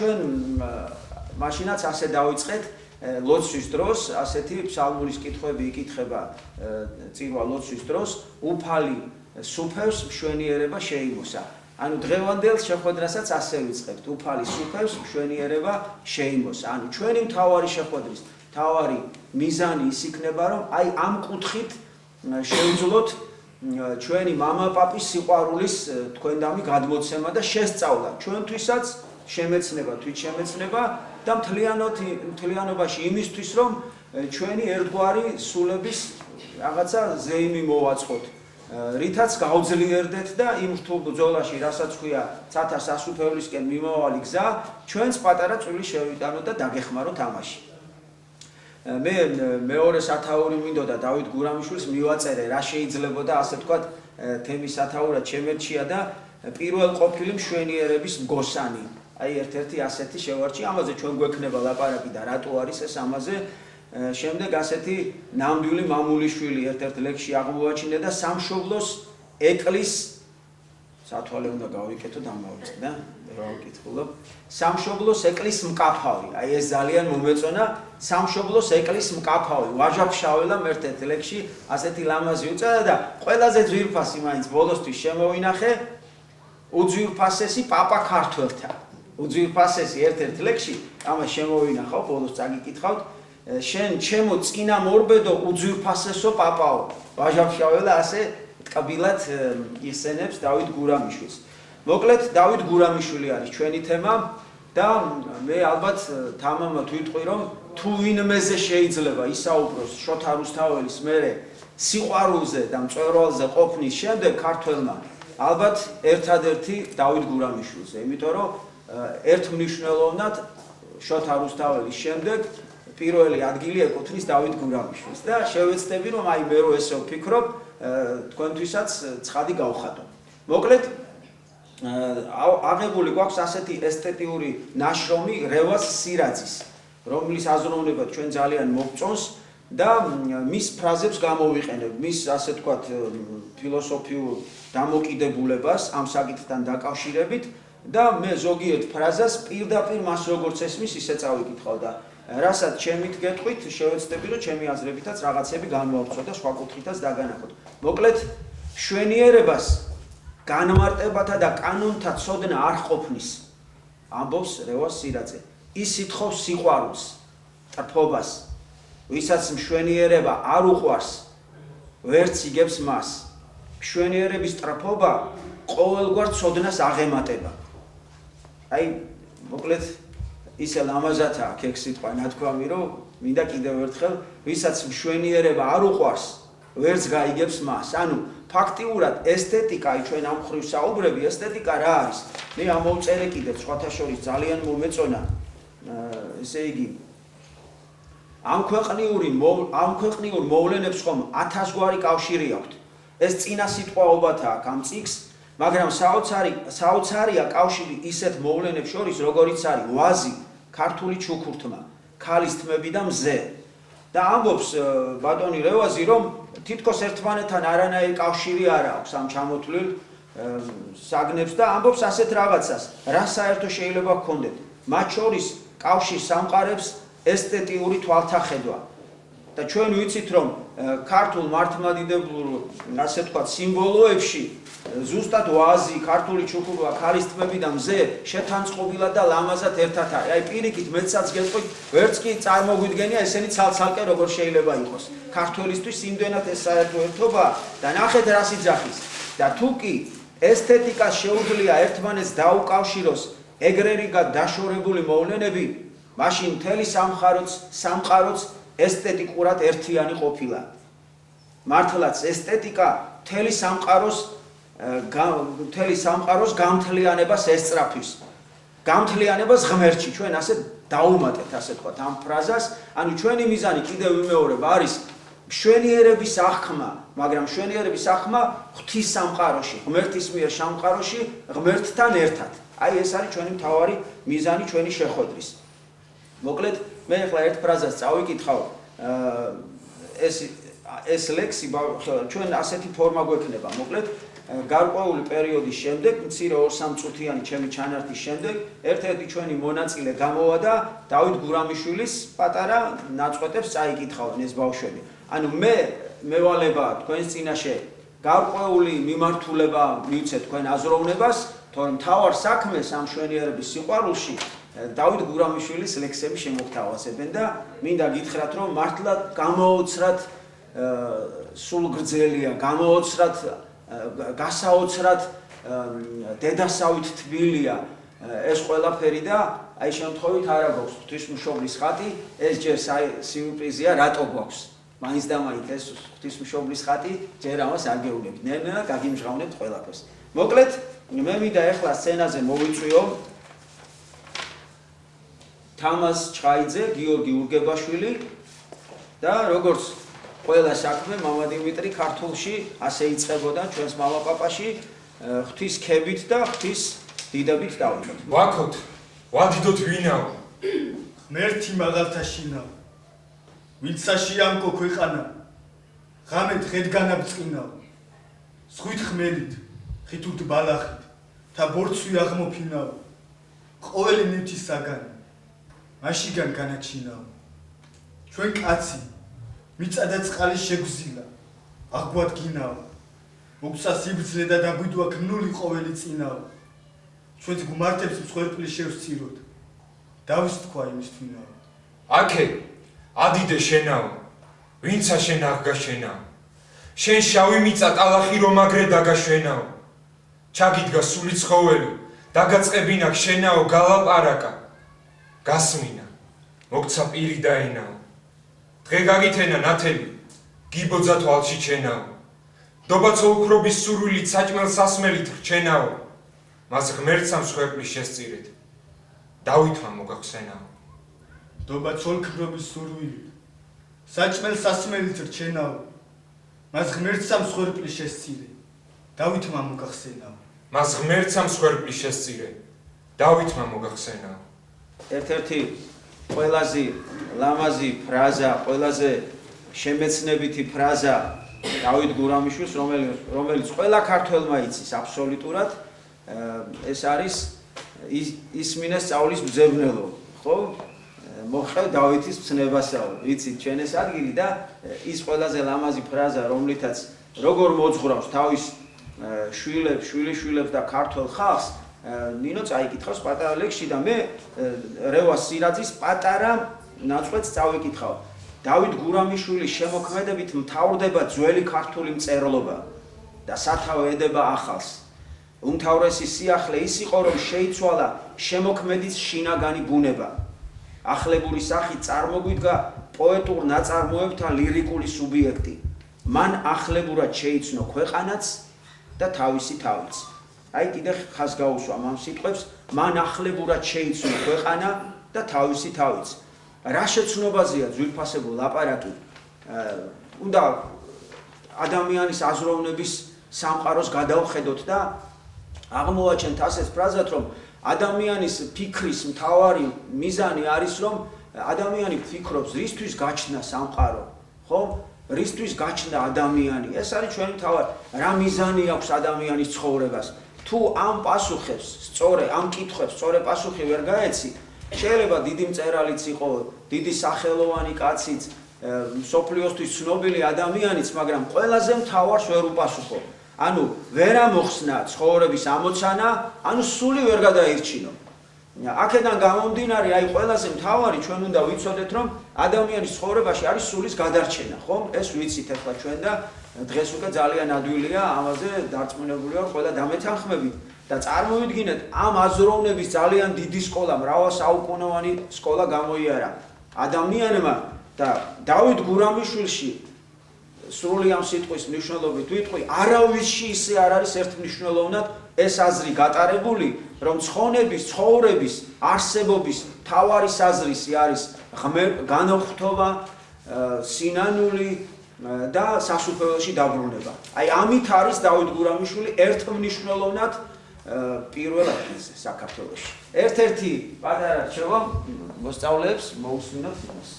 ჩვენ მაშინაც ასე დავიწყეთ ლოცვის დროს, ასეთი ფსალმურის კითხვები იკითხება წირვა ლოცვის დროს, უფალი სუფევს მშვენიერება შეიმოსა. ანუ დღევანდელ შეხვედრასაც ასე ვიწყებთ, უფალი სუფევს მშვენიერება შეიმოსა. ანუ ჩვენი მთავარი შეხვედრის მთავარი მიზანი ის იქნება, რომ აი ამ კუთხით შევძლოთ ჩვენი მამაპაპის სიყვარულის თქვენდამი გადმოცემა და შესწავლა ჩვენთვისაც შემეცნება, თვითშემეცნება და მთლიანობაში იმისთვის, რომ ჩვენი ერთგვარი სულების რაღაცა ზეიმი მოვაწყოთ, რითაც გავძლიერდეთ და იმ რთულ ბრძოლაში, რასაც ქვია ცათა სასუფევლისკენ მიმავალი გზა, ჩვენს პატარა წვლილი შევიტანოთ და დაგეხმაროთ ამაში. მე მეორე სათაური მინდოდა დავით გურამიშვილს მივაწერე, რა შეიძლებოდა ასე ვთქვათ თემის სათაურად შემერჩია და პირველ ყოფილი მშვენიერების მგოსანი. აი ერთ-ერთი ასეთი შევარჩი, ამაზე ჩვენ გვექნება ლაპარაკი და რატო არის ეს ამაზე. შემდეგ ასეთი ნამდვილი მამულიშვილი ერთ-ერთ ლექსში აღმოვაჩინე და სამშობლოს ეკლის სათვალე უნდა გავიკეთოთ ამავე და რა ვკითხულობ. სამშობლოს ეკლის მკაფავი. აი ეს ძალიან მომეწონა, სამშობლოს ეკლის მკაფავი. ვაჟაფშაველამ ერთ-ერთ ლექსში ასეთი ლამაზი უწერა და ყველაზე ძვირფასი მაინც ბოლოსთვის შემოვინახე უძვირფასესი პაპა ქართველთა. უძვირფასესი ერთ-ერთ ლექსში ამას შემოვინახავ, ბოლოს წაგიკითხავთ. შენ ჩემო წინა მორბედო უძვირფასესო პაპაო. ვაჟაფშაველა ასე ტკბილად იხსენებს დავით გურამიშვილს. მოკლედ დავით გურამიშვილი არის ჩვენი თემა და მე ალბათ თამამად ვიტყვი, რომ თუ ვინმეზე შეიძლება ისაუბროს შოთა რუსთაველის მერე სიყვარულზე და მწვერვალზე ყოფნის შემდეგ ქართველმა, ალბათ ერთადერთი დავით გურამიშვილზე, იმიტომ რომ ერთმნიშვნელოვნად შოთა რუსთაველის შემდეგ პირველი ადგილი ეკუთვნის დავით გურამიშვილს და შევეცდები, რომ აი მე რო ესე ვფიქრობ, თქვენთვისაც ცხადი გავხატო. მოკლედ აღებული გვაქვს ასეთი ესთეტიური ნაშრომი რევაზ სირაძის, რომლის აზროვნებად ჩვენ ძალიან მოგწონს და მის ფრაზებს გამოვიყენებ, მის ასე ვთქვათ ფილოსოფიურ დამოკიდებულებას ამ საკითხთან დაკავშირებით და მე ზოგიერთ ფრაზას პირდაპირ მას როგორც ესმის, ისე წავიკითხავ და რასაც ჩემით გეტყვით, შევეცდები, რომ ჩემი აზრებითაც რაღაცები განვავრცო და სხვა კუთხითაც დაგანახოთ. მოკლედ, მშვენიერებას განმარტებათა და კანონთა ცოდნა არ ყოფნის, ამბობს რევაზ სირაძე. ის ითხოვს სიყვარულს, ტრფობას, ვისაც მშვენიერება არ უყვარს, ვერც იგებს მას. მშვენიერების ტრფობა ყოველგვარ ცოდნას აღემატება. აი, მოკლედ ისე ლამაზათა აქ ეგ სიტყვა ნათქვამი, რომ მინდა კიდევ ერთხელ, ვისაც მშვენიერება არ უყვარს, ვერც გაიგებს მას. ანუ ფაქტიურად ესთეტიკა, ჩვენ ამ ხრივ საუბრები, ესთეტიკა რა არის? მე ამოვწერე კიდევ სხვათა შორის ძალიან მომეწონა, ესე იგი ამ ქვეყნიურ მოვლენებს ხომ 1000 გვარი კავშირი აქვთ. ეს წინა სიტყვაობათა აქ ამ წიგს, მაგრამ საოცარია კავშირი ისეთ მოვლენებს შორის, როგორიც არის ვაზი, ქართული ჩუქურთმა, ქალის თმები და მზე. და ამბობს ბატონი რევაზი, რომ თითქოს ერთმანეთთან არანაირი კავშირი არ აქვს ამ ჩამოთვლილ საგნებს და ამბობს ასეთ რაღაცას, რა საერთო შეიძლება გქონდეთ. მათ შორის კავშირს ამყარებს ესთეტიური თვალთახედვა. და ჩვენ ვიცით, რომ ქართულ მართლმადიდებულ, ასე ვთქვათ, სიმბოლოებში ზუსტად ვაზი, ქართული ჩუქურთმა, ქალის თმები და მზე შეთანწყობილად და ლამაზად ერთად არის. აი პირიქით მეცაც გეტყვით, ვერც კი წარმოგვიდგენია ესენი ცალ-ცალკე როგორ შეიძლება იყოს. ქართველისთვის იმდენად ეს საერთო ერთობა და ნახეთ რა სიძახის. და თუ კი ესთეტიკას შეუძლია ერთმანეთს დაუკავშიროს ეგრერიგად დაშორებული მოვლენები, მაშინ მთელი სამყაროც ესთეტიკურად ერთიანი ყოფილა. მართლაც ესთეტიკა მთელი სამყაროს გამთლიანებას ესწრაფვის. გამთლიანებას ღმერთში, ჩვენ ასე დაუმატეთ, ასე ვთქვათ, ამ ფრაზას. ანუ ჩვენი მიზანი კიდევ ვიმეორებ არის მშვენიერების აღქმა, მაგრამ მშვენიერების აღქმა ღვთის სამყაროში, ღმერთის მიერ სამყაროში, ღმერთთან ერთად. აი ეს არის ჩვენი მთავარი მიზანი ჩვენი შეხვედრის. მოკლედ, მე ახლა ერთ ფრაზას წავიკითხავ, ეს ლექსი ჩვენ ასეთი ფორმა გვექნება. მოკლედ, გარკვეული პერიოდის შემდეგ, მცირე 2-3 წუთიანი ჩემი ჩანართის შემდეგ, ერთ-ერთი ჩვენი მონაწილე გამოვა და დავით გურამიშვილის პატარა ნაწყვეტებს წაიკითხავენ ეს ბავშვები. ანუ მე მევალება თქვენს წინაშე გარკვეული მიმართულება მივცეთ თქვენ აზროვნებას, თორემ მთავარ საქმეს ამ მშვენიერების სიყვარულში დავით გურამიშვილის ლექსები შემოგთავაზებენ და მინდა გითხრათ, რომ მართლა გამოუცრად სულგრძელია, გამოუცრად გასაოცრად დედასავით თბილია ეს ყველაფერი და აი შემთხვევით არა გვაქვს ღვთისმშობლის ხატი, ეს ჯერ სიურპრიზია, რატო გვაქვს? მაინც და მაინც ეს ღვთისმშობლის ხატი ჯერ ამას არ გეუბნებით. ნელ-ნელა გაგიმჟღავნებთ ყველაფერს. მოკლედ, მე მინდა ახლა სცენაზე მოვიწვიო თამაზ ჩხაიძე, გიორგი ურგებაშვილი და როგორც ყველა საქმე მამა დიმიტრი ქართულში ასე იწყებოდა ჩვენს მამაპაპაში ღვთის ქებით და ღვთის დიდებით დავიწყოთ. ვაქოთ, ვადიდოთ ვინაო? ღმერთი მაღალთა შინაო. ვინც საშიამკო ქვეყანა, ღამე დღედგანა ბწყინაო. ზღვით ხმელით, ხითუთ ბალახით, და ბორცვი აღმოფინაო. ყოველი ნივთის საგანი, მაშიგან განაჩინაო. ჩვენ კაცი მიწა და წყალი შეგვზილა, აღგვადგინაო. მოგცა სიბრძნე და დაგვიდვა ქმნული ყოველი წინაო. ჩვენს გუმართებს მსხვერპლი შევსციროთ. დავის თქვა იმის თვინაო. აკე, ადიდე შენაო, ვინცა შენ აღგაშენაო. შენ შავი მიწა ტალახი რომ აგრე დაგაშვენაო. ჩაგიდგა სული ცხოველი, დაგაწყებინა შენაო გალაპარაკა. გასმინა, მოგცა პირი დაენაო. დღე გაგითენა ნათელი, გიბოძა თვალში ჩენაო. დობაცო უქრობის სურვილით საჭმელ სასმელით რჩენაო. მას ღმერთს მსხვერპლის შესწირეთ. დავითმა მოგახსენაო. დობაცო უქრობის სურვილით საჭმელ სასმელით რჩენაო. მას ღმერთს მსხვერპლის შესწირეთ. დავითმა მოგახსენაო. მას ღმერთს მსხვერპლის შესწირეთ. დავითმა მოგახსენაო. ერთ-ერთი ყველაზე ლამაზი ფრაზა, ყველაზე შემეცნებითი ფრაზა დავით გურამიშვილს, რომელიც ყველა ქართველმა იცის აბსოლუტურად, ეს არის ისმინე სწავლის მძებნელო, ხო? მოხევ დავითის მცნებასაო, ვიცით ჩვენ ეს ადგილი და ის ყველაზე ლამაზი ფრაზა, რომლითაც როგორ მოძღვრავს თავის შვილიშვილებს და ქართველ ხალხს, ნინო წაიკითხავს პატარა ლექსში და მე რევას სირაძის პატარა ნაწყვეტს წავიკითხავ. დავით გურამიშვილის შემოქმედებით მთავრდება ძველი ქართული მწერლობა და სათავე ედება ახალს. უმთავრესი სიახლე ის იყო, რომ შეიცვალა შემოქმედის შინაგანი ბუნება. ახლებური სახით წარმოგვიდგა პოეტურ ნაწარმოებთან ლირიკული სუბიექტი. მან ახლებურად შეიცნო ქვეყანაც და თავისი თავიც. აი კიდე ხას გაუსვამ ამ სიტყვებს, მან ახლებურად შეიცნო ქვეყანა და თავისი თავიც. რა შეცნობაზეა ძვირფასებო ლაპარაკი? უნდა ადამიანის აზროვნების სამყაროს გადავხედოთ და აღმოვაჩენთ ასეთ ფრაზად, რომ ადამიანის ფიქრის მთავარი მიზანი არის, რომ ადამიანი ფიქრობს რისთვის გაჩნდა სამყარო, ხო? რისთვის გაჩნდა ადამიანი? ეს არის ჩვენი მთავარი. რა მიზანი აქვს ადამიანის ცხოვრებას? თუ ამ პასუხებს, ამ კითხვებს სწორი პასუხი ვერ გაეცი, შეიძლება დიდი მწერალიც იყო, დიდი სახელოვანი კაციც, მსოფლიოსთვის ცნობილი ადამიანიც, მაგრამ ყველაზე მთავარს ვერ უპასუხო. ანუ ვერ ამოხსნა ცხოვრების ამოცანა, ანუ სული ვერ გადაირჩინო. აქედან გამომდინარე, აი ყველაზე მთავარი ჩვენ უნდა ვიცოდეთ, რომ ადამიანის ცხოვრებაში არის სულის გადარჩენა, ხომ? ეს ვიცით ახლა ჩვენ და დღეს უკვე ძალიან ადვილია ამაზე დარწმუნებული ვარ ყველა დამეთანხმებით და წარმოვიდგინეთ ამ აზროვნების ძალიან დიდი სკოლა, მრავალსაუკუნოვანი სკოლა გამოიარა ადამიანმა და დავით გურამიშვილში სრული ამ სიტყვის მნიშვნელობით ვიტყვი, არავისში ისე არ არის ერთმნიშვნელოვნად ეს აზრი გატარებული, რომ ცხონების, ცხოვრების, არსებობის მთავარი საზრისი არის განაღვთობა, სინანული და სასუფეველში დაბრუნება. აი ამით არის დავით გურამიშვილი ერთმნიშვნელოვნად პირველ ადგილზე საქართველოში. ერთ-ერთი პატარა რჩევა მოსწავლეებს მოусმინოთ იმას.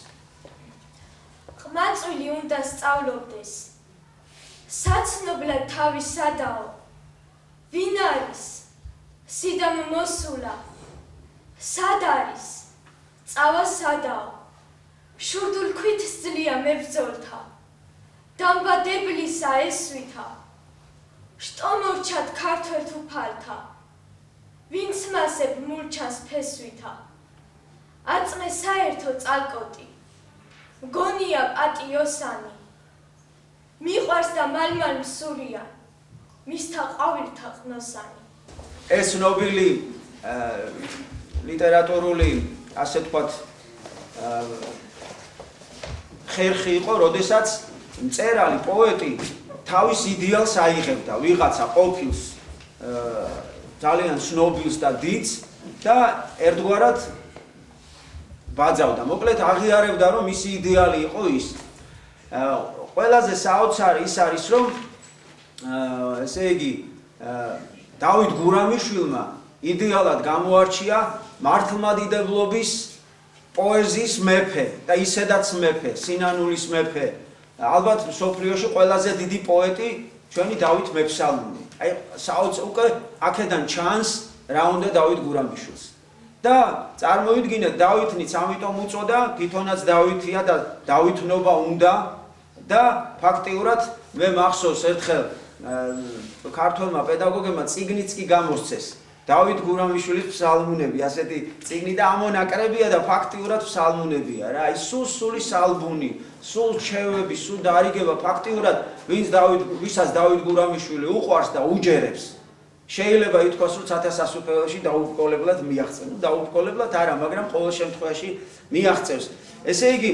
ყმაწვილი უნდა სწავლობდეს. საცნობლად თავის სადაო, ვინ არის სიდამ მოსულა სად არის წავა სადაო შურდულ ქვითს ძლია მებრძოლთა დამბადებლისა ესვითა შტომორჩად ქართველ თუფალთა ვინც მასებ მურჩას ფესვითა აწმე საერთო წალკოტი მგონია პატიოსანი მიყვარს და მალმალ მსურია მისთა ყვავილთა ყნოსანი ეს ნობილი ლიტერატურული ასე ვთქვათ ხერხი იყო, როდესაც მწერალი, პოეტი თავის იდეალს აიღებდა, ვიღაცა ყოფილს ძალიან ცნობილს და დიდს და ერთგვარად ბაძავდა. მოკლედ აღიარებდა, რომ მისი იდეალი იყო ის. ყველაზე საოცარი ის არის, რომ ესე იგი დავით გურამიშვილმა იდეალად გამოარჩია მართლმადიდებლობის პოეზიის მეფე და ისედაც მეფე, სინანულის მეფე. ალბათ სოფლიოში ყველაზე დიდი პოეტი ჩვენი დავით მეფსალმუნი. აი უკვე აქედან ჩანს რა უნდა დავით გურამიშვილს. და წარმოვიდგინეთ, დავითნიც ამიტომ უწოდა, თვითონაც დავითია და დავითნობა უნდა და ფაქტიურად მე მახსოვს ერთხელ ქართველმა პედაგოგებმა წიგნიც კი გამოსცეს. დავით გურამიშვილის ფსალმუნები, ასეთი წიგნი და ამონაკრებია და ფაქტიურად ფსალმუნებია რა. აი სული სალბუნი, სულ ჩევები, სულ დარიგება ფაქტიურად ვისაც დავით გურამიშვილი უყვარს და უჯერებს. შეიძლება ითქვას, რომ სათა სასუფეველში დაუბრკოლებლად მიაღწევს. დაუბრკოლებლად არა, მაგრამ ყოველ შემთხვევაში მიაღწევს. ესე იგი,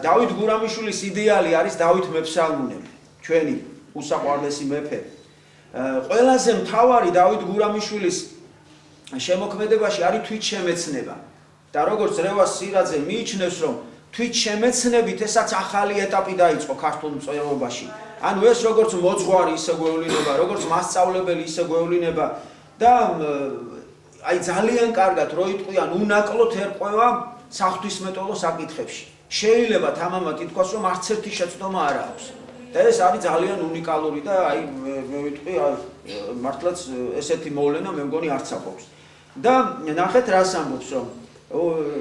დავით გურამიშვილის იდეალი არის დავით მეფსალმუნები, ჩვენი უსაყვარლესი მეფე. ყველაზე მთავარი დავით გურამიშვილის შემოქმედებაში არის თვითშემეცნება. და როგორც რევაზ სირაძე მიიჩნევს, რომ თვითშემეცნებით ესაც ახალი ეტაპი დაიწყო ქართულ მწერლობაში. ანუ ეს როგორც მოძღვარი ისე გვევლინება, როგორც მასწავლებელი ისე გვევლინება და აი ძალიან კარგად რო იტყვიან უნაკლოდ ერყვება საღვთისმეტყველო საკითხებში. შეიძლება თამამად ითქვას, რომ არც ერთი შეცდომა არ აქვს. და ეს არის ძალიან უნიკალური და აი მე ვიტყვი მართლაც ესეთი მოვლენა მე მგონი არც აქვს. და ნახეთ რას ამბობს, რომ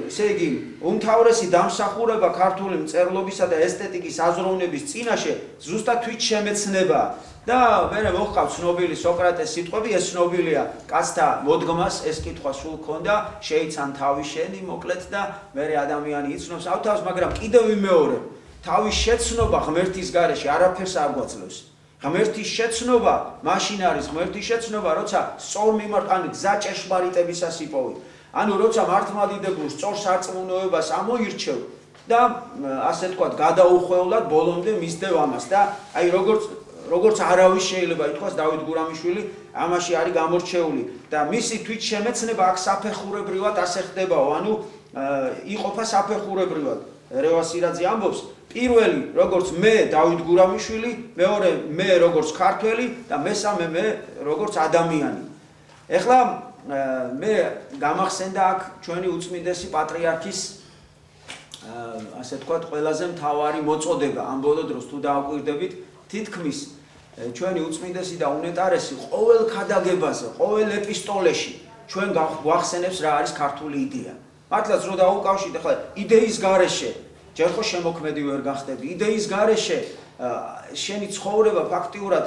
ესე იგი უმთავრესი დამსახურება ქართული მწერლობისა და ესთეტიკის აზროვნების წინაშე ზუსტად თვითშემეცნება და მე მოჰყავს ცნობილი სოკრატეს სიტყვები, ეს ცნობილია კაცთა მოდგმას ეს კითხვა სულ ქონდა, შეიცან თავი შენი მოკლედ და მე ადამიანი იცნობს ავთავს, მაგრამ კიდევ ვიმეორებ, თავის შეცნობა ღმერთის გარეშე არაფერს არ გვაძლევს. ღმერთის შეცნობა მაშინ არის ღმერთის შეცნობა, როცა სწორ მიმართ ან გზა ჭეშმარიტებისას იპოვი. ანუ როცა მართლმადიდებულ სწორ სარწმუნოებას ამოირჩევ და ასე ვთქვათ, გადაუხვევლად ბოლომდე მისდევ ამას და აი როგორც არავის შეიძლება ითქვას დავით გურამიშვილი ამაში არის გამორჩეული და მისი თვითშემეცნება აქ საფეხურებრივად ასე ხდებაო, ანუ იყოფა საფეხურებრივად. რევაზ სირაძე ამბობს, პირველი როგორც მე დავით გურამიშვილი, მეორე მე როგორც ქართველი და მესამე მე როგორც ადამიანი. ეხლა მე გამახსენდა აქ ჩვენი უწმინდესი პატრიარქის ასე ვთქვათ, ყველაზე მთავარი მოწოდება ამ ბოლო დროს თუ დააკვირდებით, თითქმის ჩვენი უწმინდესი და უნეტარესი ყოველ ქადაგებაზე, ყოველ ეპისტოლეში ჩვენ გვახსენებს რა არის ქართული იდეა. მართლაც რო დაუკავშირდეთ, ახლა იდეის გარეშე ჯერ ხო შემოქმედი ვერ გახდები, იდეის გარეშე შენი ცხოვრება ფაქტიურად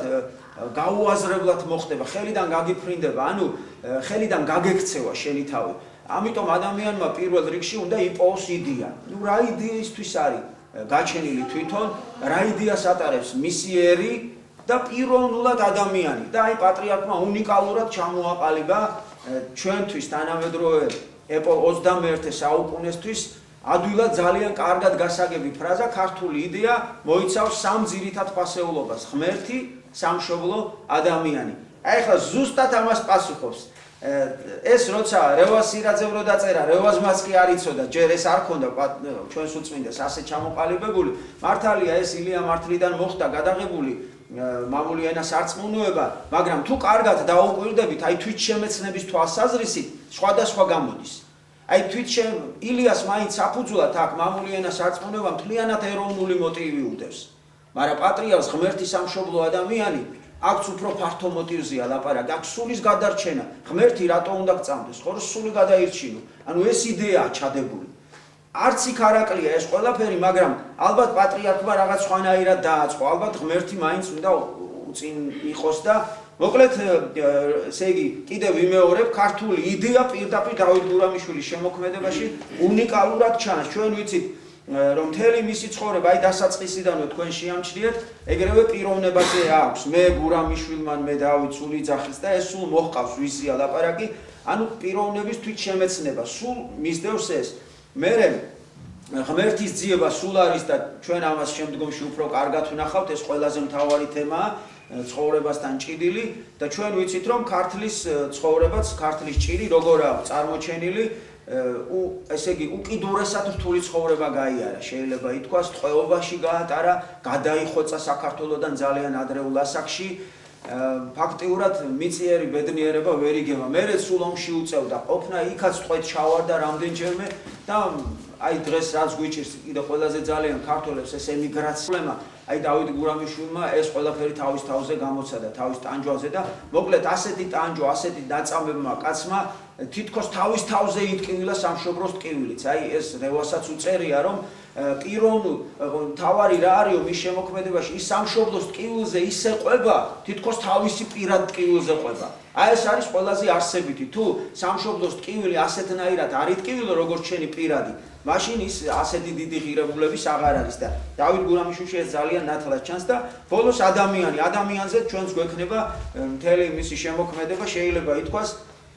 გაუაზრებლად მოხდება, ხელიდან გაგიფრინდება, ანუ ხელიდან გაგექცევა შენი თავი. ამიტომ ადამიანმა პირველ რიგში უნდა იპოვოს იდეა. ნუ რა იდეისთვის არის გაჩენილი თვითონ, რა იდეას ატარებს მისი ერი და პირველად ადამიანი. და აი პატრიარქმა უნიკალურად ჩამოაყალიბა ჩვენთვის თანამედროვე 21 საუკუნესთვის ადვილად ძალიან კარგად გასაგები ფრაზა ქართული იდეა მოიცავს სამ ძირითად ფასეულობას: ღმერთი, სამშობლო, ადამიანი. აი ახლა ზუსტად ამას პასუხობს. ეს როცა რევაზ სირაძემ რო დაწერა, რევაზმაც კი არ იცოდა, ჯერ ეს არ ქონდა ჩვენს უწმინდეს ასე ჩამოყალიბებული. მართალია ეს ილია მართლიდან მოხდა გადაღებული მამული ენას არწმუნოება, მაგრამ თუ კარგად დაუკვირდებით, აი თვითშემეცნების თვალსაზრისით სხვადასხვა გამოდის. აი ილიას მაინც საფუძვლად აქ მამული ენას არწმუნოება მთლიანად ეროვნული მოტივი უდევს. მაგრამ პატრიარქს ღმერთი სამშობლო ადამიანი აქ უფრო ფართო მოტივზეა ლაპარაკი, აქ სულის გადარჩენა, ღმერთი რატო უნდა გწამდეს, ხო რომ სული გადაირჩინო. ანუ ეს იდეაა ჩადებული. არც იქ არ აკლია ეს ყველაფერი, მაგრამ ალბათ პატრიარქმა რაღაც სხვანაირად დააწყო, ალბათ ღმერთი მაინც უნდა წინ იყოს და მოკლედ ესე იგი კიდევ ვიმეორებ, ქართული იდეა პირდაპირ დავით გურამიშვილის შემოქმედებაში უნიკალურად ჩანს. ჩვენ ვიცით რომ მთელი მისი ცხოვრება აი დასაწყისიდანვე თქვენ შეამჩნიეთ, ეგრევე პიროვნებაზე აქვს. მე გურამიშვილმა, მე დავით სულიძახის და ეს სულ მოჰყავს ვიზია ლაპარაკი, ანუ პიროვნების თვითშემეცნება, სულ მისდევს ეს. მერე ღმერთის ძიება სულ არის და ჩვენ ამას შემდგომში უფრო კარგად ვნახავთ, ეს ყველაზე მთავარი თემაა ცხოვრებასთან ჭიდილი და ჩვენ ვიცით რომ ქართლის ცხოვრებაც, ქართლის ჭირი როგორაა წარმოჩენილი, ესე იგი უკიდურესად რთული ცხოვრება გაიარა, შეიძლება ითქვას, ტყვეობაში გაატარა, გადაიხოცა საქართველოდან ძალიან ადრეულ ასაკში. ფაქტიურად მიწიერი ბედნიერება ვერ იგება. მერე სულ ომში უწევდა ყოფნა, იქაც ტყვედ ჩავარდა რამდენჯერმე და აი დღეს რაც გვიჭირს კიდე ყველაზე ძალიან ქართველებს ეს ემიგრაცია, აი დავით გურამიშვილმა ეს ყველაფერი თავის თავზე გამოცადა, თავის ტანჯვაზე და მოკლედ ასეთი ტანჯვა, ასეთი დაწამებმა კაცმა თითქოს თავის თავზე იტკივილა სამშობლოს ტკივილიც. აი ეს რევასაც უწერია რომ თავარი რა არისო მის შემოქმედებაში ის სამშობლოს ტკივილზე ისე ყვება, თითქოს თავისი პირად ტკივილზე ყვება. აი ეს არის ყველაზე არსებითი. თუ სამშობლოს ტკივილი ასეთნაირად არ იტკივილო როგორც შენი პირადი, მაშინ ის ასეთი დიდი ღირებულების აღარ არის და დავით გურამიშვილში ეს ძალიან ნათლად ჩანს და ბოლოს ადამიანზე ჩვენს გვექნება მთელი მისი შემოქმედება, შეიძლება ითქვას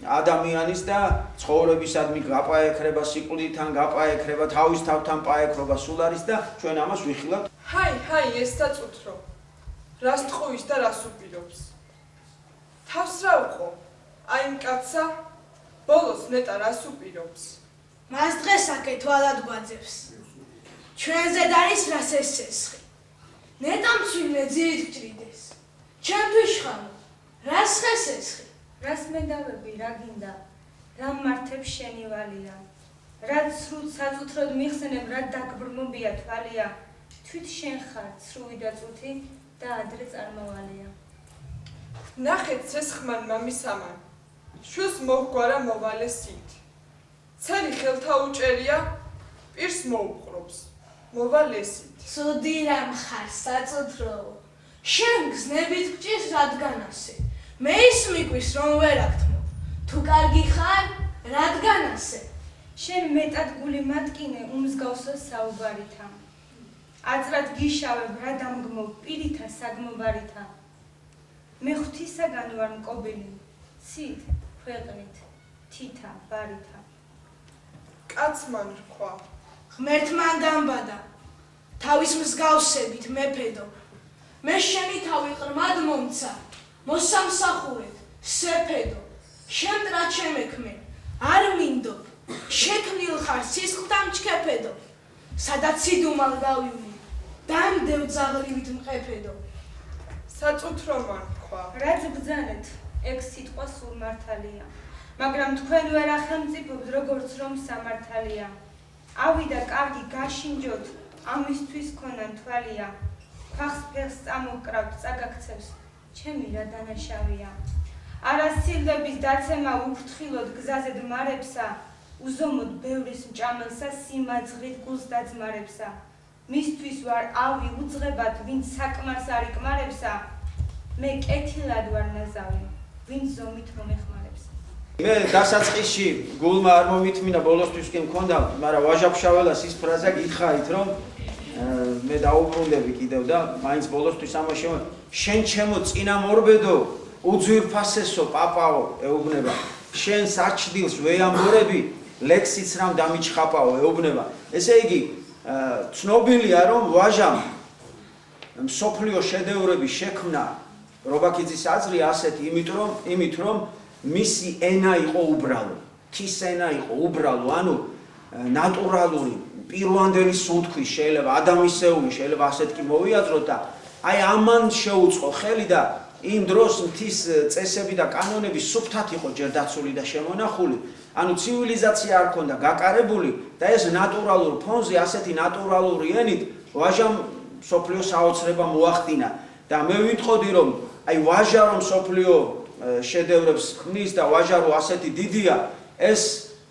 ადამიანის და ცხოვრებისადმი გაპაექრება, სიკვდილთან გაპაექრება, თავის თავთან პაექრობა სულ არის და ჩვენ ამას ვიხილავთ. ჰაი, ეს დაწუთრო. რას ტყუის და რას უპირობს? თავს რა უყო? აი იმ კაცსა ბოლოს ნეტა რას უპირობს? მას დღეს აქეთ თვალად გვაძებს. ჩვენზე დარის რას ესესხი. ნეტა მცვივნე ძირით გჭრიდეს. ჩემთვის შხამო, რას ხესესხი? რას მედავები, რა გინდა, რა მართებს შენი ვალია, რაც სრულ საწუთროდ მიხსენებ, რა დაგბრმობია თვალია, თვით შენ ხარ ცრუვი და წუთი და ადრე წარმოვალია. ნახეთ ცესხმან მამისამან, შვილს მოჰგვარა მოვალესით. ცელი ხელთა უჭერია, პირს მოუყრობს, მოვალესით. ცუდი რამ ხარ საწუთროო, შენ გზნებით გჭირს რადგანასე. მე ის მიყვის რომ ვერ აგთმო, თუ კარგი ხარ, რადგანასე. შენ მეტად გული მატკინე უმსგავსო საუბარითა. აწრად გიშავებ რა დამგმო პირითა საგმობარითა. მე ღვთისაგან ვარ მკობილი, ცით, ქვეყნით, თითა, ბარითა. კაცმან რქვა. ღმერთმან დამბადა, თავის მსგავსებით მეფედო. მე შენი თავი ყრმად მომცა, მოსამსახურეთ, სეფედო, შემტრა ჩემექმე, არ მინდო, შექმნილ ხარ სისხლთან ჩქეფედო, სადაც სიდუმალ გავივნი, დამდევ ძაღლივით მყეფედო. საწუთრომან რქვა. რაც ბრძანეთ, ეგ სიტყვა სულ მართალია, მაგრამ თქვენ ვერ ახელმწიფობთ როგორც რომ სამართალია. ავიდა კარგი გაშინჯოთ, ამისთვის ქონან თვალია, ფახს ფეხს წამოკრავთ, წაგაქცევს, ჩემი რა დანაშავია. არასცილდების დაცემა უფრთხილოდ გზაზე დმარებსა, უზომოდ ბევრის მჭამელსა სიმაძღრით გულს დაძმარებსა. მისთვის ვარ ავი უძღებად, ვინც საკმარს არ იკმარებსა, მე კეთილად ვარ ნაზავი, ვინც ზომით რომ ეხმარებსა. მე დასაწყისში გულმა არ მომითმინა, ბოლოსთვის კი მქონდა, მაგრამ ვაჟაფშაველას ის ფრაზა გითხარით, რომ მე დაუბრუნდები კიდევ და მაინც ბოლოსთვის ამას შენ ჩემო წინამორბედო, უძვირფასესო პაპაო ეუბნება, შენ საჩდილს ვეამბორები, ლექსიც რამ დამიჩხაპაო ეუბნება. ესე იგი, ცნობილია რომ ვაჟამ მსოფლიო შედევრების შექმნა რობაქიძის აზრი ასეთი, იმით რომ მისი ენა იყო უბრალო, თის ენა იყო უბრალო, ანუ ნატურალური პირვანდელი სუნთქვის შეიძლება ადამიანისეული შეიძლება ასეთ კი მოვიაზროთ და აი ამან შეუწყო ხელი და იმ დროს მთის წესები და კანონები სუფთად იყო ჯერ დაცული და შემონახული, ანუ ცივილიზაცია არ ქონდა გაკარებული და ეს ნატურალურ ფონზე ასეთი ნატურალური ენით ვაჟამ მსოფლიო საოცრება მოახდინა და მე ვიტყოდი რომ აი ვაჟა რომ სოფლიო შედევრებს ქმნის და ვაჟა რომ ასეთი დიდია, ეს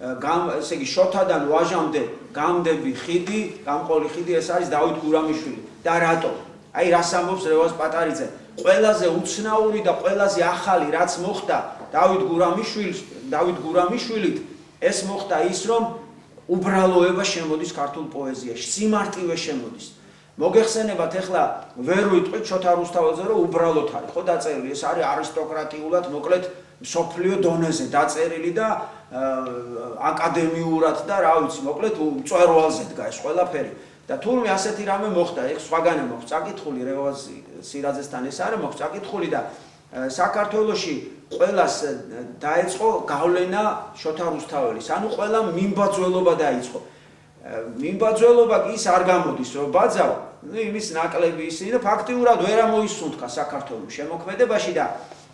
ესე იგი შოთადან ვაჟამდე გამდები ხიდი, გამყოლი ხიდი ეს არის დავით გურამიშვილი. და რატო? აი რას ამბობს რევაზ პატარიძე? ყველაზე უცნაური და ყველაზე ახალი რაც მოხდა დავით გურამიშვილით, ეს მოხდა ის, რომ უბრალოება შემოდის ქართულ პოეზიაში, სიმარტივე შემოდის. მოგეხსენებათ ახლა ვერ ვიტყვით შოთა რუსთაველზე რომ უბრალოდ არის, ხო დაწერილი, ეს არის არისტოკრატიულად, მოკლედ სოფლიო დონეზე დაწერილი და აკადემიურად და რა ვიცი, მოკლედ მწვერვალზე დგა ეს ყველაფერი. და თურმე ასეთი რამე მოხდა, ეგ სხვაგანა მოხდა წაკითხული რევაზ სირაძესთან ეს არა მოხდა წაკითხული და საქართველოში ყველას დაეწყო გავლენა შოთა რუსთაველის, ანუ ყველამ მიმბაძველობა დაიწყო. მიმბაძველობა კი ის არ გამოდის, რომ ბაძავ, იმის ნაკლები ისინი და ფაქტიურად ვერ ამოისუნთქა საქართველოს შემოქმედებაში და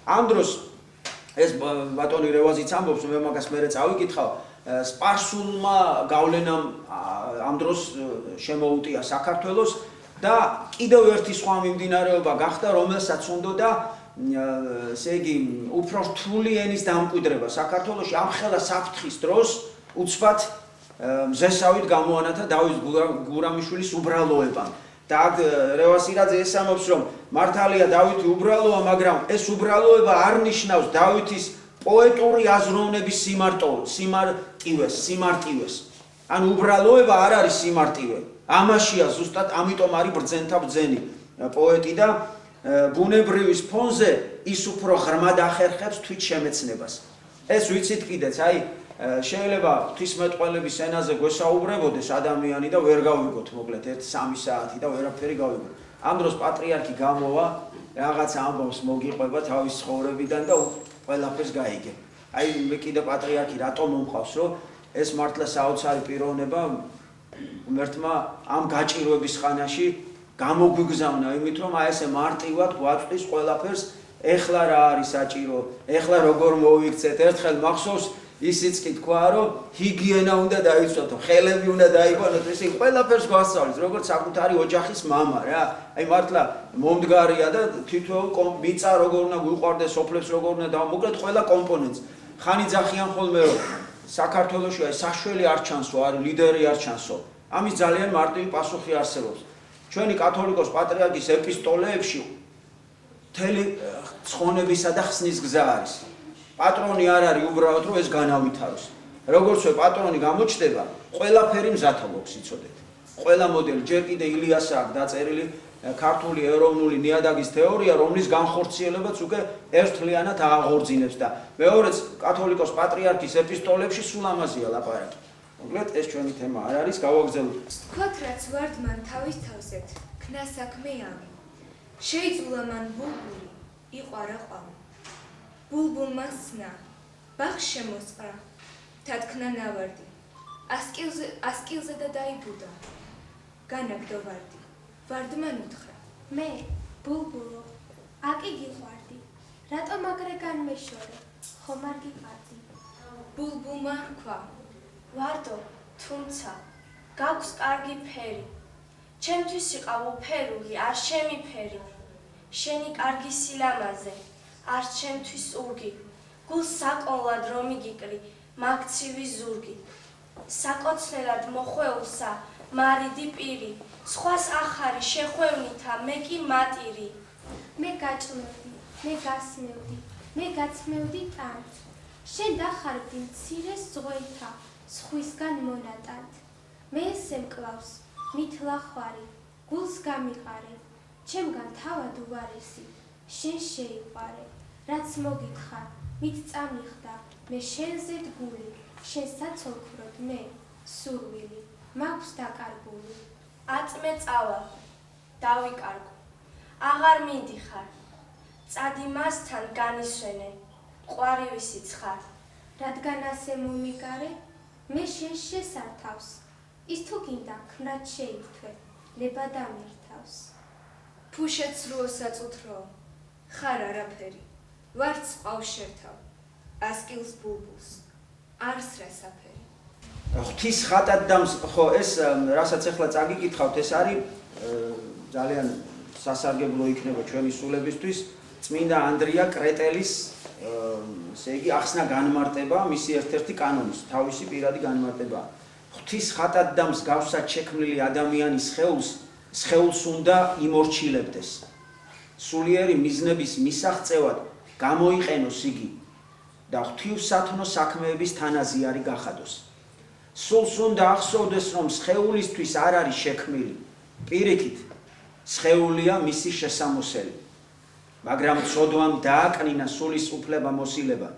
ამ დროს ეს ბატონი რევაზიც ამბობს, მე მაგას მერე წავიკითხავ, სპარსულმა გავლენამ ამ დროს შემოუტია საქართველოს და კიდევ ერთი სხვა მიმდინარეობა გახდა, რომელსაც უნდოდა ესე იგი უფრო რთული ენის დამკვიდრება საქართველოში ამ ხელა საფრთხის დროს უცბად მზესავით გამოანათა დავით გურამიშვილის უბრალოებამ. და აქ რევაზ სირაძე ეს ამბობს, რომ მართალია დავითი უბრალოა, მაგრამ ეს უბრალოება არ ნიშნავს დავითის პოეტური აზროვნების სიმარტივეს. ანუ უბრალოება არ არის სიმარტივე. ამაშია ზუსტად, ამიტომ არის ბრძენთა ბრძენი პოეტი და ბუნებრივის ფონზე ის უფრო ღრმად ახერხებს თვით შემეცნებას. ეს ვიცით კიდეც, აი შეიძლება ღვთისმეტყველების ენაზე გვესაუბრებოდეს ადამიანი და ვერ გავიგოთ მოკლედ 1-3 საათი და ვერაფერი გავიგოთ. ამ დროს პატრიარქი გამოვა, რაღაც ამბავს მოგიყვება თავის ცხოვრებიდან და ყველაფერს გაიგე. აი მე კიდე პატრიარქი რატომ მომყავს, რომ ეს მართლა საოცარი პიროვნება ღმერთმა ამ გაჭირვების ხანაში გამოგვიგზავნა, იმით რომ აი ესე მარტივად გვაწვდის ყველაფერს, ეხლა რა არის საჭირო, ეხლა როგორ მოვიქცეთ, ერთხელ მახსოვს ისიც კი თქვა, რომ ჰიგიენა უნდა დაიცვათო, ხელები უნდა დაიყვანოთ, ესე ყველაფერს გვასწავლის, როგორც საკუთარი ოჯახის მამა რა. აი მართლა მომდგარია და თითოეულ მიწა როგორ უნდა გვიყვარდეს, სოფლებს როგორ უნდა მოკლედ ყველა კომპონენტს. ხანი ძახიან ხოლმე რომ საქართველოში აი საშველი არ ჩანსო, არის ლიდერი არ ჩანსო. ამის ძალიან მარტივი პასუხი არსებობს. ჩვენი კათოლიკოს პატრიარქის ეპისტოლეებში მთელი ცხონებისა და ხსნის გზა არის. პატრონი არ არის უბრალოდ რომ ეს განავითაროს. როგორც პატრონი გამოჩნდება, ყველაფერი მზათობობს, იცოდეთ. ყველა მოდელი ჯერ კიდე ილიასა აქვს დაწერილი ქართული ეროვნული ნიადაგის თეორია, რომლის განხორციელებაც უკვე ერთთლიანად აღორძინებს და მეორეც კათოლიკოს პატრიარქის ეპისტოლეებში სულ ამაზეა ლაპარაკი. მოკლედ ეს ჩვენი თემა არ არის, გავაგზავნოთ. თქვათ რაც ვართ მან თავის თავზეთ, ქნა საქმე ამი. შეიძულა მან ბულბული, იყვარა ყვავი. ბულბულმა სნა, ბაღს შემოსყრა, თათქნა ნავარდი. ასკილზე და დაიბუდა. განაგდო ვარდი. ვარდმან უთხრა: მე, ბულბულო, აკი გიყვარდი. რატომ აგრე განმეშორე? ხომ არ გიყვარდი? ბულბულმა რქვა: ვარდო, თუმცა გაქვს კარგი ფერი. ჩემთვის იყავ უფერული, არ შემიფერი. შენი კარგი სილამაზე, არ ჩემთვის ურგი. გულს საკოლად რომ იგიკრი, მაგცივი ზურგი. საკოცნელად მოხვეულსა, მარიდი პირი. სხვას ახარი შეხვევნითა, მე კი მატირი. მე გაჭმევდი, მე გასმევდი, მე გაცმევდი ტანს. შენ დახარბდი მცირე ზღვეითა, სხვისგან მონატანთ. მე ესე მკლავს, მით ლახვარი, გულს გამიყარე. ჩემგან თავად უარესი, შენ შეიყვარე. რაც მოგითხარ, მით წამიხდა, მე შენზე დგული. შენ საცოლქროდ მე, სურვილი, მაქვს დაკარგული. აწმე წავა, დავიკარგო, აღარ მინდიხარ, წადი მასთან განისვენე, ყვარივისი ცხარ. რადგან ასე მომიგარე, მე შენ შესართავს, ის თუ გინდა ქმრად შეითქვე, ნება დამირთავს. ფუშეთსრუო საწუთროო, ხარ არაფერი, ვარც ყავს შერთავ, ასკილს ბულბულს, არს რასაფერი. ღვთის ხატად დამს, ხო ეს რასაც ახლა წაგიკითხავთ, ეს არის ძალიან სასარგებლო იქნება ჩვენი სულებისთვის. წმინდა ანდრია კრეტელის ესე იგი ახსნა განმარტება მისი ერთ-ერთი კანონის, თავისი პირადი განმარტება. ღვთის ხატად და მსგავსად შექმნილი ადამიანის სხეულს უნდა იმორჩილებდეს. სულიერი მიზნების მისაღწევად გამოიყენოს იგი და ღვთივსათნო საქმეების თანაზიარი გახადოს. სულს უნდა ახსოვდეს, რომ სხეულისთვის არ არის შექმნილი. პირიქით, სხეულია მისი შესამოსელი. მაგრამ ცოდვამ დააკნინა სულის უფლება მოსილება.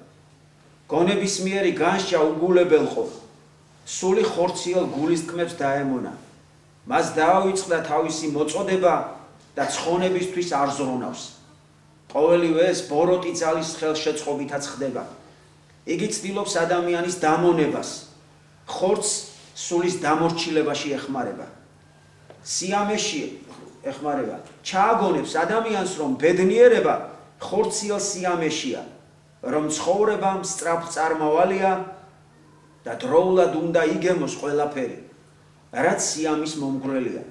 გონებისმიერი განსჯა უგულებელყო. სული ხორციელ გულისწყმებს დაემონა. მას დაავიწყდა თავისი მოწოდება და ცხონებისთვის არ ზრუნავს. ყოველივე ეს ბოროტი ძალის ხელშეწყობითაც ხდება. იგი ცდილობს ადამიანის დამონებას. ხორცს სულის დამორჩილებაში ეხმარება. სიამეში ეხმარება. ჩააგონებს ადამიანს, რომ ბედნიერება ხორციელ სიამეშია, რომ ცხოვრება სწრაფწარმავალია და დროულად უნდა იგემოს ყველაფერი, რაც სიამის მომგვრელია.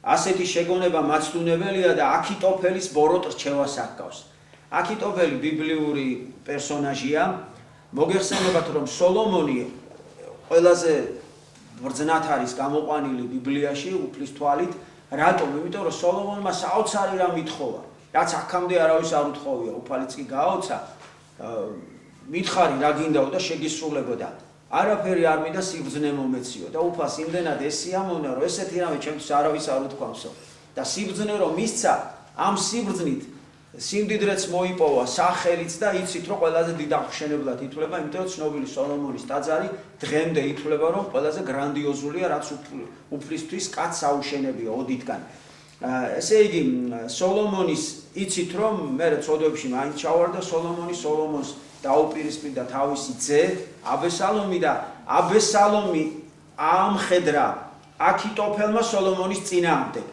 ასეთი შეგონება მაცდუნებელია და აქიტოფელის ბოროტ რჩევას აღგავს. აქიტოფელი ბიბლიური პერსონაჟია. მოგეხსენებათ, რომ სოლომონი ყველაზე ბრძნათ არის გამოყვანილი ბიბლიაში უფლის თვალით. რატომ? იმიტომ რომ სოლომონმა საოცარი რამ ითხოვა, რაც აქამდე არავის არ უთხოვია. უფალიც კი გააოცა, მითხარი რა გინდაო და შეგისრულებოდა. არაფერი არ მინდა სიბრძნე მომეციო და უფალს იმდენად ესიამოვნა, რომ ესეთი რამე ჩემთვის არავის არ უთქვამსო. და სიბრძნე რომ მისცა, ამ სიბრძნით სიმდიდრეც მოიპოვა, სახელიც და იცით რომ ყველაზე დიდ აღმშენებლად ითვლება, იმიტომ რომ ცნობილი სოლომონის ტაძარი დღემდე ითვლება რომ ყველაზე გრანდიოზულია, რაც უფლისთვის კაცს აუშენებია ოდითგან. ესე იგი, სოლომონის იცით რომ მე ცოდვებში მაინც ჩავარდა სოლომონს დაუპირისპირდა თავისი ძე აბესალომი და აბესალომი ამხედრა აქიტოფელმა სოლომონის წინააღმდეგ.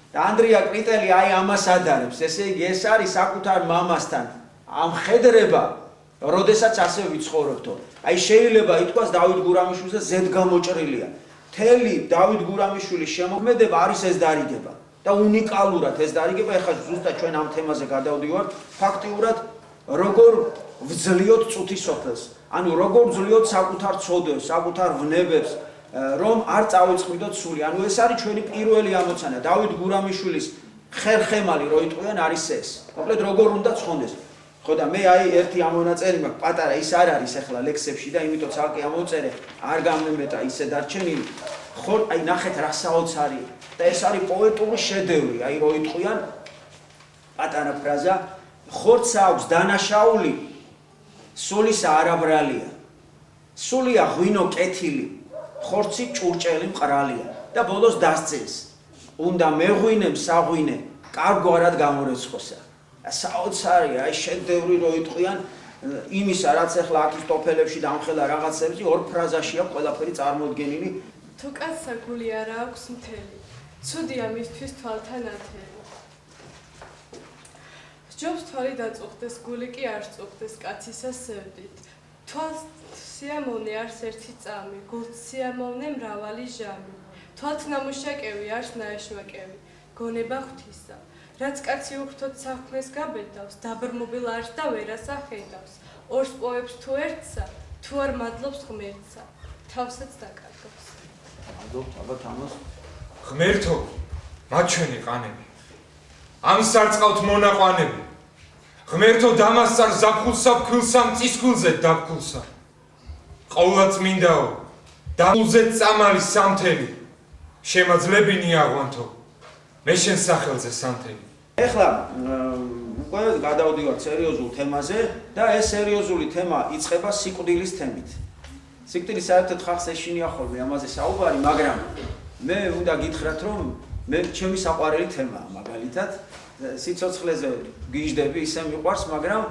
და ანდრია კრიტელი აი ამას ადარებს. ესე იგი, ეს არის საკუთარ მამასთან ამხედრება, როდესაც ასე ვიცხოვრობთო. აი შეიძლება ითქვას დავით გურამიშვილზე ზედგამოჭრილია. მთელი დავით გურამიშვილის შემოქმედება არის ეს დარიგება და უნიკალურად ეს დარიგება. ეხლა ზუსტად ჩვენ ამ თემაზე გადავდივართ. ფაქტიურად როგორ ვძლიოთ წუთის სოფელს, ანუ როგორ ვძლიოთ საკუთარ ცოდვებს, საკუთარ ვნებებს, რომ არ წავიწყმიდოთ სული. ანუ ეს არის ჩვენი პირველი ამოცანა. დავით გურამიშვილის ხერხემალი რო იტყვიან არის ეს. მოკლედ როგორ უნდა ცხონდეს. ხო და მე აი ერთი ამონაწერი მაქვს, პატარა ის არ არის ახლა ლექსებში და იმიტომ ცალკე ამოვწერე, არ გამემეტა ისე დარჩენილი. ხო, აი ნახეთ რა საოცარი და ეს არის პოეტური შედევრი. აი რო იტყვიან პატარა ფრაზა, ხორცს აქვს დანაშაული, სულისა არაბრალია. სულია ღვინო კეთილი, ხორცი ჭურჭელი მყრალია და ბოლოს დასწეს. უნდა მეღვინე მსაღვინე, კარგვარად გამორეცხოსა. საოცარია, აი შედევრი რო იტყვიან იმისა, რაც ახლა აქისტოფელებში დამხელა რაღაცებში, ორ ფრაზაშია ყველაფერი წარმოდგენილი. თუ კაცსა გული არა აქვს მთელი, ცუდია მისთვის თვალთან ათელი. სჯობს თვალი დაწუხდეს, გული კი არ წუხდეს, კაცისა სევდით. თვალს სიამოვნე არს ერთი წამი, გულს სიამოვნე მრავალი ჟამი. თვალთ ნამუშაკევი არს ნაეშმაკევი, გონება ღვთისა. რაც კაცი უხრთოდ საქმეს გაბედავს, დაბრმობილ არს და ვერას ახედავს. ორს პოებს თუ ერთსა, თუ არ მადლობს ღმერთსა, თავსაც დაკარგავს. მადლობთ ალბათ ამას. ღმერთო, მათ ჩვენი ყანები. ამ სარწყავთ მონაყვანები. ღმერთო, დამასწარ ზაფხულსა ფქვილსა მწისქვილზე დაფქულსა. ყოვლაწმინდაო, დამულზე წამალი სამთელი. შემაძლებინი აღვანთო. მე შენ სახელზე სამთელი. ეხლა უკვე გადავდივართ სერიოზულ თემაზე და ეს სერიოზული თემა იწყება სიკვდილის თემით. სიკვდილი საერთოდ ხალხს ეშინია ხოლმე ამაზე საუბარი, მაგრამ მე უნდა გითხრათ, რომ მე ჩემი საყვარელი თემაა მაგალითად. სიცოცხლეზე გიждები, ისე მიყვარს, მაგრამ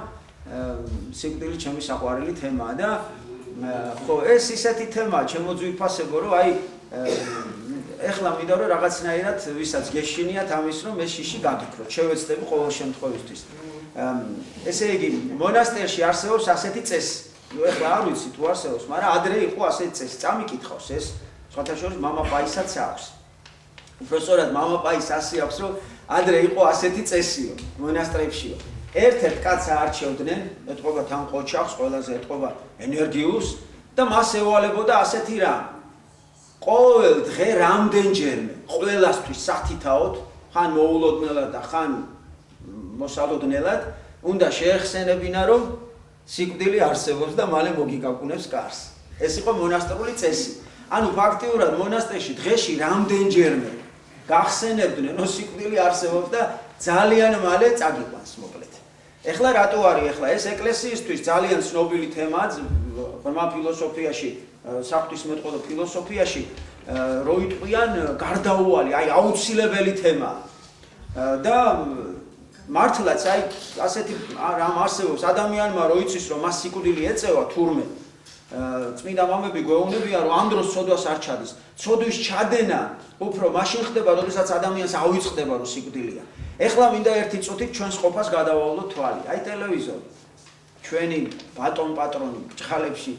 სიკვდილი ჩემი საყვარელი თემაა და ხო, ეს ისეთი თემაა ჩემოძვირფასებო, რომ აი ეხლა მინდა რომ რაღაცნაირად ვისაც გეშინიათ ამის რომ ეს შიში გაგიქროთ, შევეცდები ყოველ შემთხვევისთვის. ესე იგი, მონასტერში არსებობს ასეთი წესი. ნუ ეხლა არ ვიცი თუ არსებობს, მაგრამ ადრე იყო ასეთი წესი. წამიკითხავს ეს, სხვათა შორის მამა პაისაც აქვს. უბრალოდ მამაპაის ასე აქვს, რომ ადრე იყო ასეთი წესიო, მონასტრებშიო. ერთ-ერთ კაცს არჩევდნენ, ეთყობა თან ყოჩახს, ყველაზე ეთყობა ენერგიულს და მას ევალებოდა ასეთი რამ. ყოველ დღე რამდენჯერმე, ყველასთვის სათითაოდ, ხან მოულოდნელად და ხან მოსალოდნელად, უნდა შეეხსენებინა, რომ სიკვდილი არსებობს და მალე მოგიგაკუნებს კარს. ეს იყო მონასტრული წესი. ანუ ფაქტიურად მონასტერში დღეში რამდენჯერმე გახსენებდნენ, რომ სიკვდილი არსებობს და ძალიან მალე წაგიყვანს, მოკლედ. ეხლა რატო არის ეხლა ეს ეკლესიისთვის ძალიან ცნობილი თემაა ღრმა ფილოსოფიაში, საღვთისმეტყველო ფილოსოფიაში, რო იტყვიან გარდაუვალი, აი აუცილებელი თემაა. და მართლაც აი ასეთი რამ არსებობს ადამიანმა რო იცის რომ მას სიკვდილი ეწევა თურმე წმინდა მამები გვეუბნებიან რომ ამ დროს ცოდვას არ ჩადის. ცოდვის ჩადენა უფრო მაშინ ხდება, როდესაც ადამიანს ავიწყდება რომ სიკვდილია. ეხლა მინდა ერთი წუთით ჩვენს ყოფას გადავავლოთ თვალი. აი ტელევიზორი. ჩვენი ბატონ პატრონი ბჭყალებში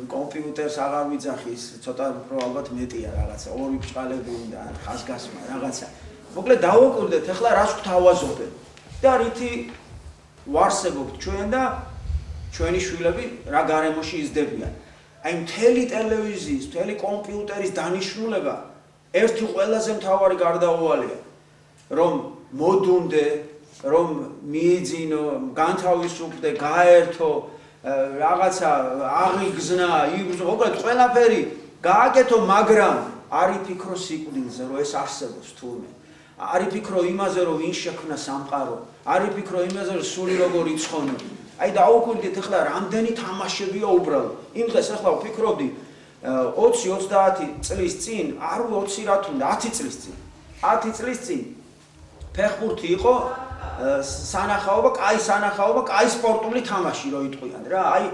კომპიუტერს აღარ ვიძახის, ცოტა უფრო ალბათ მეტია რაღაცა, ორი ბჭყალები უნდა ხაზგასმა რაღაცა. მოკლედ დავუკვირდეთ ეხლა რას გვთავაზობენ და რითი ვარსებობთ ჩვენ და ჩვენი შვილები რა გარემოში იზრდებიან. აი მთელი ტელევიზიის, მთელი კომპიუტერის დანიშნულება ერთი ყველაზე მთავარი გარდაუვალია, რომ მოდუნდე, რომ მიიძინო, განთავისუფლდე, გაერთო, რაღაცა აღიგზნა, იბრძო, მოკლედ ყველაფერი გააკეთო, მაგრამ არ იფიქრო სიკვდილზე, რომ ეს არსებობს თურმე. არ იფიქრო იმაზე, რომ ვინ შექმნა სამყარო, არ იფიქრო იმაზე, რომ სული როგორ იცხონო. აი დაუკვირდით ეხლა რამდენი თამაშებია უბრალოდ. იმ დღეს ეხლა ვფიქრობდი 20-30 წლის წინ, არ 20 რა თქმა უნდა, 10 წლის წინ. 10 წლის წინ ფეხბურთი იყო სანახაობა, კაი სანახაობა, კაი სპორტული თამაში რო იტყვიან რა. აი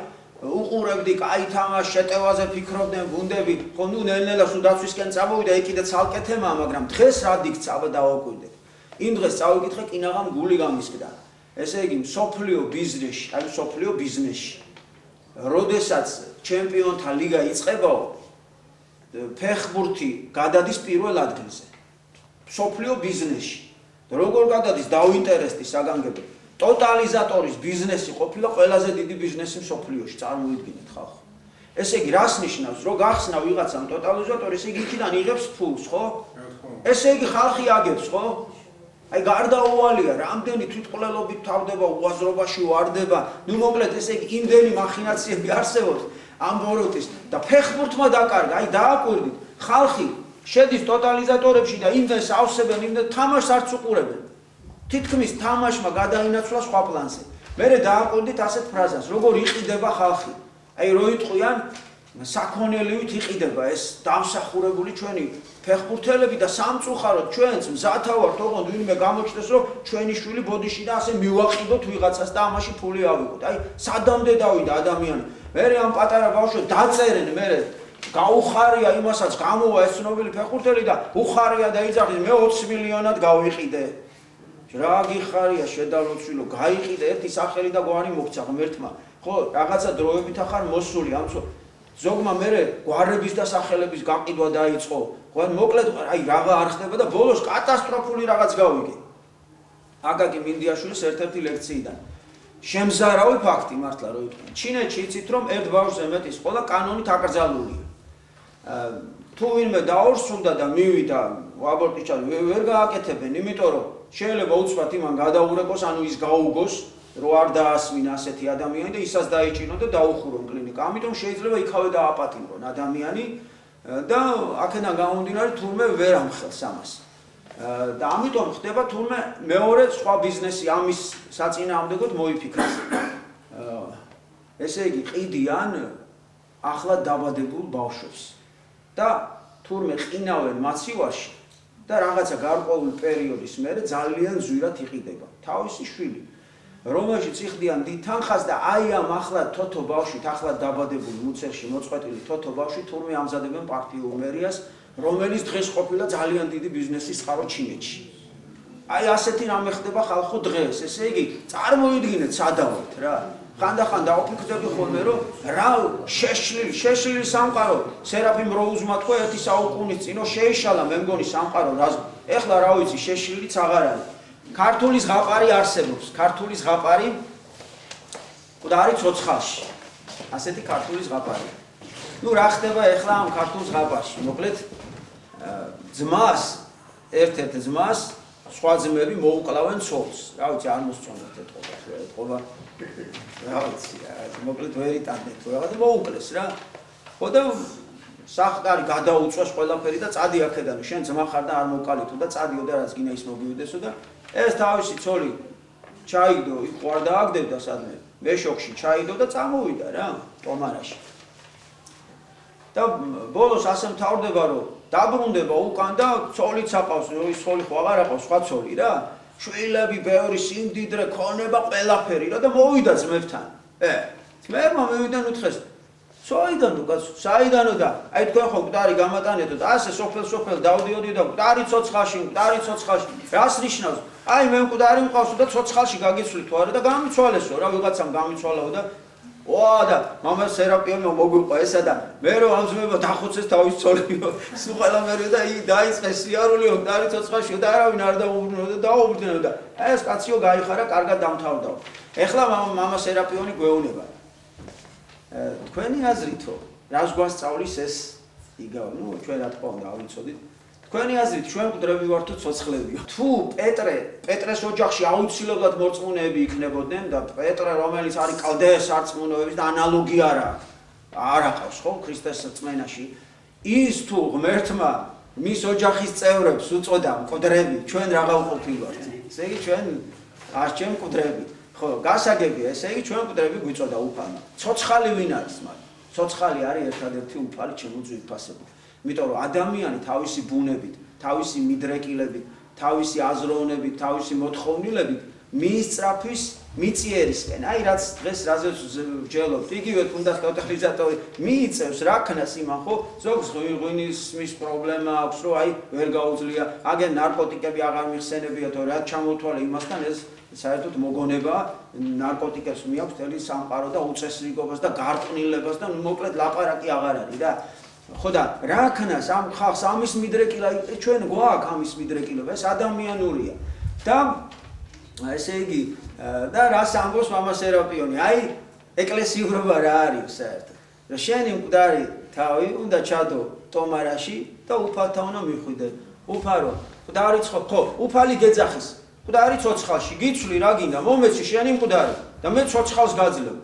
უყურებდი კაი თამაშს, შეტევაზე ფიქრობდნენ გუნდები, ხო ნუ ნელ-ნელა სულ დაცვისკენ წამოვიდა, იქ კიდე ცალკე თემაა, მაგრამ დღეს რა დიქცა, აბა დავაკვირდეთ. იმ დღეს წავიკითხე კინაღამ გული გამისკდა. ესე იგი მსოფლიო ბიზნესში, აი მსოფლიო ბიზნესში. როდესაც ჩემპიონთა ლიგა იწყებაო, ფეხბურთი გადადის პირველ ადგილზე. მსოფლიო ბიზნესში. როგორ გადადის დავინტერესდი საგანგებო. ტოტალიზატორის ბიზნესი ყოფილა ყველაზე დიდი ბიზნესი მსოფლიოში, წარმოიდგინეთ ხალხო. ესე იგი რას ნიშნავს, რომ გახსნა ვიღაცამ ტოტალიზატორი, ესე იგი იქიდან იღებს ფულს, ხო? ესე იგი ხალხი აგებს, ხო? აი გარდაუვალია, რამდენი თვითმკვლელობით თავდება, უაზრობაში ვარდება. ნუ მოკლედ ესე იგი იმდენი მახინაციები არსებობს ამ ბოროტის და ფეხბურთმა დაკარგა, აი დააკვირდით, ხალხი შედის ტოტალიზატორებში და იმდენს ავსებენ, იმდენ თამაშს არც უყურებენ. თითქმის თამაშმა გადაინაცვლა სხვა პლანზე. მერე დააკვირდით ასეთ ფრაზას, როგორ იყიდება ხალხი. აი რო იტყვიან საქონელივით იყიდება ეს დამსახურებული ჩვენი ფეხბურთელები და სამწუხაროდ ჩვენც მზათა ვართ, ოღონდ ვინმე გამოჩნდეს, რომ ჩვენი შვილი ბოდიში და ასე მივაყიდოთ ვიღაცას და ამაში ფული ავიღოთ. აი სადამდე დავიდა ადამიანი. მერე ამ პატარა ბავშვებს დაწერენ, მერე გაუხარია იმასაც, გამოვა ეს ცნობილი ფეხბურთელი და უხარია და იძახის, მე 20 მილიონად გავიყიდე. რა გიხარია შედალოცვილო, გაიყიდე ერთი სახელი და გვარი მოგცა ღმერთმა. ხო, რაღაცა დროებით ახარ მოსული, ამცო ზოგმა მერე გვარების და სახელების გაყიდვა დაიწყო. ხო, მოკლედ აი რაღა არ ხდება და ბოლოს კატასტროფული რაღაც გავიგე. აკაკი მინდიაშვილის ერთ-ერთი ლექციიდან. შემზარავი ფაქტი მართლა რო იტყვი. ჩინეთში იცით რომ ერთ ბავშვზე მეტის ყოლა კანონით აკრძალულია. თუ ვინმე დაორსუნდა და მივიდა აბორტის ჩადი, ვერ გააკეთებენ, იმიტომ რომ შეიძლება უცბად იმან გადაურეკოს, ანუ ის გაუგოს, რო არ დაასმინა ასეთი ადამიანი და ისაც დაიჭინონ და დაუხურონ კლინიკა. ამიტომ შეიძლება იქავე დააპატიმრონ ადამიანი და აქედან გამომდინარე თურმე ვერ ამხელს ამას. და ამიტომ ხდება თურმე მეორე სხვა ბიზნესი ამის საწინააღმდეგოდ მოიფიქრეს. ესე იგი ყიდიან ახლა დაბადებულ ბავშვებს და თურმე ყინავენ მაცივარში და რაღაცა გარკვეული პერიოდის მერე ძალიან ზვირად იყიდება თავისი შვილი, რომელშიც იხდიან დიდ თანხას და აი ამ ახლა თოთო ბავშვით, ახლა დაბადებული მუცერში მოწყვეტილი თოთო ბავშვით თურმე ამზადებენ პარტიულ მერიას, რომელიც დღეს ყოფილა ძალიან დიდი ბიზნესის წყარო ჩინეთში. აი ასეთი რამე ხდება ხალხო დღეს, ესე იგი წარმოიდგინეთ სადავით რა. ხანდახან დაუფიქრდები ხოლმე რომ რა შეშლილი სამყარო სერაფიმ როუზმა თქვა ერთი საუკუნის წინ შეიშალა მე მგონი სამყარო რა ეხლა რა ვიცი შეშლილიც აღარ არის ქართული ზღაპარი არსებობს, ქართული ზღაპარი მკვდარი ცოცხალში. ასეთი ქართული ზღაპარი. ნუ რა ხდება ეხლა ამ ქართულ ზღაპარში? მოკლედ ძმას, ერთ-ერთ ძმას სხვა ძმები მოუკლავენ ცოლს. რა ვიცი, არ მოსწონდათ ეთყობა. რა ვიცი, მოკლედ ვერ იტანდეთ თუ რაღაცა მოუკლეს რა. ხო და სახკარი გადაუწვეს ყველაფერი და წადი აქედან, შენ ძმა ხარ და არ მოვკალითო და წადიო და რაც გინდა ის მოგივიდესო და ეს თავისი ცოლი ჩაიგდო, იქ ყوار დააგდებდა სადმე. მეშოქში ჩაიდო და წამოვიდა რა, ტომარაში. და ბოლოს ასე მთავრდება, რომ დაბრუნდება უკან და ცოლიც აყავს, ის ცოლი ხო აღარ აყავს, სხვა ცოლი რა. შვილები, ბევრი სიმდიდრე, ქონება, ყველაფერი რა და მოვიდა ძმებთან. ძმებმა მივიდნენ უთხრეს საიდანო კაცო, საიდანო და აი თქვენ ხო მკვდარი გამატანეთო და ასე სოფელ დავდიოდი და მკვდარი ცოცხალში. რას ნიშნავს? აი მე მკვდარი მყავსო და ცოცხალში გაგიცვლით თუ არა და გამიცვალესო რა, ვიღაცამ გამიცვალაო და ვა და მამა სერაპიონმა მოგვიყვა ესა და მე რომ ამ ძმებმა დახოცეს თავის ცოლებიო, სულ ყველაფერი და დაიწყეს სიარულიო, მკვდარი ცოცხალში და არავინ არ დაუბრუნო და დაუბრუნო და ეს კაციო გაიხარა, კარგად დამთავრდაო. ეხლა მამა სერაპიონი გვეუბნება. თქვენი აზრითო, რას გვასწავლის ეს იგავ, ნუ ჩვენ რა თქმა უნდა ავიცოდით. თქვენი აზრით ჩვენ მკვდრები ვართ თუ ცოცხლებიო? თუ პეტრეს ოჯახში აუცილებლად მორწმუნეები იქნებოდნენ და პეტრე რომელიც არის კლდეს არწმუნოების და ანალოგია არ აყავს ხო ქრისტეს რწმენაში, ის თუ ღმერთმა მის ოჯახის წევრებს უწოდა მკვდრები, ჩვენ რაღა ვყოფილვართ? ესე იგი ჩვენ არჩევ მკვდრები. ხო, გასაგებია, ესე იგი ჩვენ მკვდრები გვიწოდა უფალმა. ცოცხალი ვინ არის მაგრამ? ცოცხალი არის ერთადერთი უფალი ჩემო ძვირფასებო. იმიტომ რომ ადამიანი თავისი ბუნებით, თავისი მიდრეკილებით, თავისი აზროვნებით, თავისი მოთხოვნილებით მიისწრაფვის მიწიერისკენ. აი რაც დღეს რაზეც ვჯელობთ, იგივე თუნდაც კატალიზატორი მიიწევს რაქნას იმან ხო, ზოგს ღვინის მის პრობლემა აქვს, რომ აი ვერ გაუძლია, აგენ ნარკოტიკები აღარ მიხსენებიათ, რაც ჩამოთვალე იმასთან ეს საერთოდ მოგონება ნარკოტიკებს მიაქვს თელი სამყარო და უწესრიგობას და გარყვნილებას და მოკლედ ლაპარაკი აღარ არის რა. ხო და რა ქნას ამ ხალხს ამის მიდრეკილა ჩვენ გვაქვს ამის მიდრეკილება, ეს ადამიანურია. და ესე იგი და რას ამბობს მამა სერაპიონი? აი ეკლესიურობა რა არის საერთოდ? რომ შენი მკვდარი თავი უნდა ჩადო ტომარაში და უფალთა უნდა მიხვიდე. უფარო, მკვდარი ხო, უფალი გეძახის. მკვდარი ცოცხალში, გიცვლი რა გინდა, მომეცი შენი მკვდარი და მე ცოცხალს გაძლევ.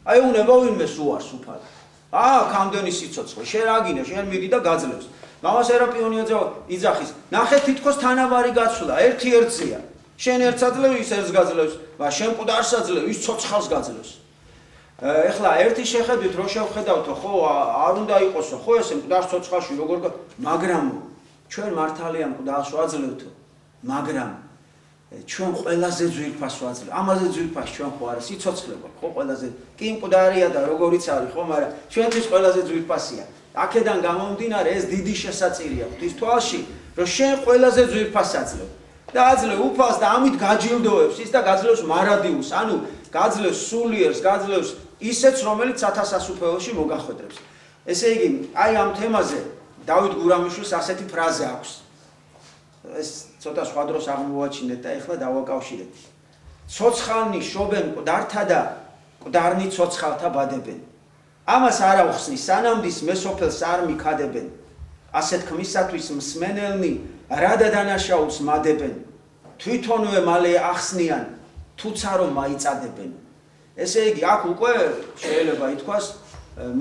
აი უნება ვინმეს უარს უფალი. ამდენი სიცოცხლე, შენ რა გინდა, შენ მიდი და გაძლევს. მამა სერაპიონი იძახის, ნახე თითქოს თანაბარი გაცვლა, ერთი ერთზეა. შენ ერთს აძლევ, ის ერთს გაძლევს, შენ მკვდარს აძლევ, ის ცოცხალს გაძლევს. ეხლა ერთი შეხედვით რო შევხედავთო, ხო, არ უნდა იყოსო, ხო ესე მკვდარს ცოცხალში როგორ მაგრამ ჩვენ მართალია მკვდარს ვაძლევთო, მაგრამ ჩვენ ყველაზე ძვირფას ვაძლევთ. ამაზე ძვირფას ჩვენ ხო არა სიცოცხლე გვაქვს, ხო ყველაზე. კი მკვდარია და როგორიც არის, ხო, მაგრამ ჩვენთვის ყველაზე ძვირფასია. აქედან გამომდინარე ეს დიდი შესაწირია ღვთის თვალში, რომ შენ ყველაზე ძვირფას აძლევ. და აძლევ უფალს და ამით გაჯილდოებს ის და გაძლევს მარადიულს, ანუ გაძლევს სულიერს, გაძლევს ისეც, რომელიც სათასასუფეველში მოგახვედრებს. ესე იგი, აი ამ თემაზე დავით გურამიშვილს ასეთი ფრაზე აქვს. ეს ცოტა სხვა დროს აღმოვაჩინეთ და ეხლა დავაკავშირეთ. ცოცხალნი შობენ მკვდართა და მკვდარნი ცოცხალთა ბადებენ. ამას არ ავხსნის, სანამდის მესოფელს არ მიქადებენ. ასეთ ქმისათვის მსმენელნი რადა დანაშაულს მადებენ. თვითონვე მალე ახსნიან, თუცა რომ მაიწადებენ. ესე იგი, აქ უკვე შეიძლება ითქვას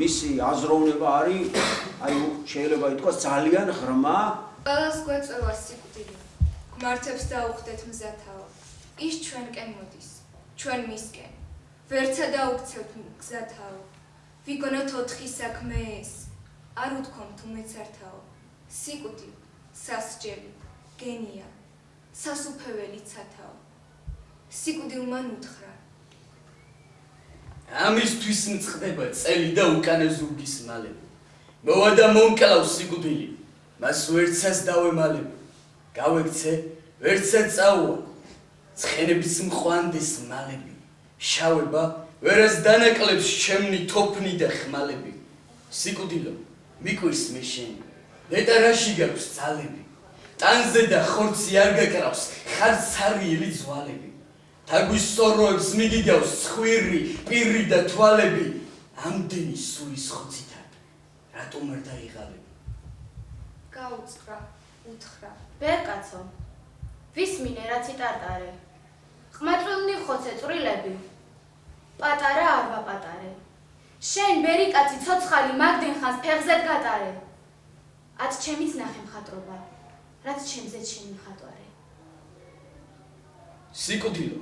მისი აზროვნება არის, აი შეიძლება ითქვას ძალიან ღრმა. ყველას გვეწევა სიკვდილი. გვმართებს დაუხდეთ მზათაო. ის ჩვენკენ მოდის, ჩვენ მისკენ. ვერცა დაუქცევთ მგზათაო. ვიგონოთ 4 საქმე ეს. არ უთქვამ თუ მეცართაო. სიკვდილი, სასჯელი, გენია, სასუფეველი ცათაო. სიკვდილმა ნუთხრა. ამისთვის მწყდება წელი და უკანე ზურგის მალები. მოვა და მომკლავს სიკვდილი. მას ვერცას დავემალებ. გავექცე, ვერცა წაუვა. ცხენების მყვანდეს მალები. შავება ვერას დანაკლებს ჩემნი თოფნი და ხმალები. სიკვდილო, მიკვირს მე შენი. ნეტარაში გაქვს ძალები. ტანზე და ხორცი არ გაკრავს, ხარ ცარიელი ძვალები. თაგვის სწოროებს მიგიდავს ცხვირი, პირი და თვალები. ამდენი სულის ხოცითა, რატომ არ დაიღალები? გაუწყრა, უთხრა. ბერკაცო, ვისმინე რაც იტარტარე. ხმატრილნი ხოცე წვრილები. პატარა არ ვაპატარე. შენ ბერიკაცი ცოცხალი მაგდენ ხანს ფეხზედ გატარე. ათ ჩემიც ნახე მხატვრობა, რაც ჩემზეც შენი მხატვარე. სიკვდილო,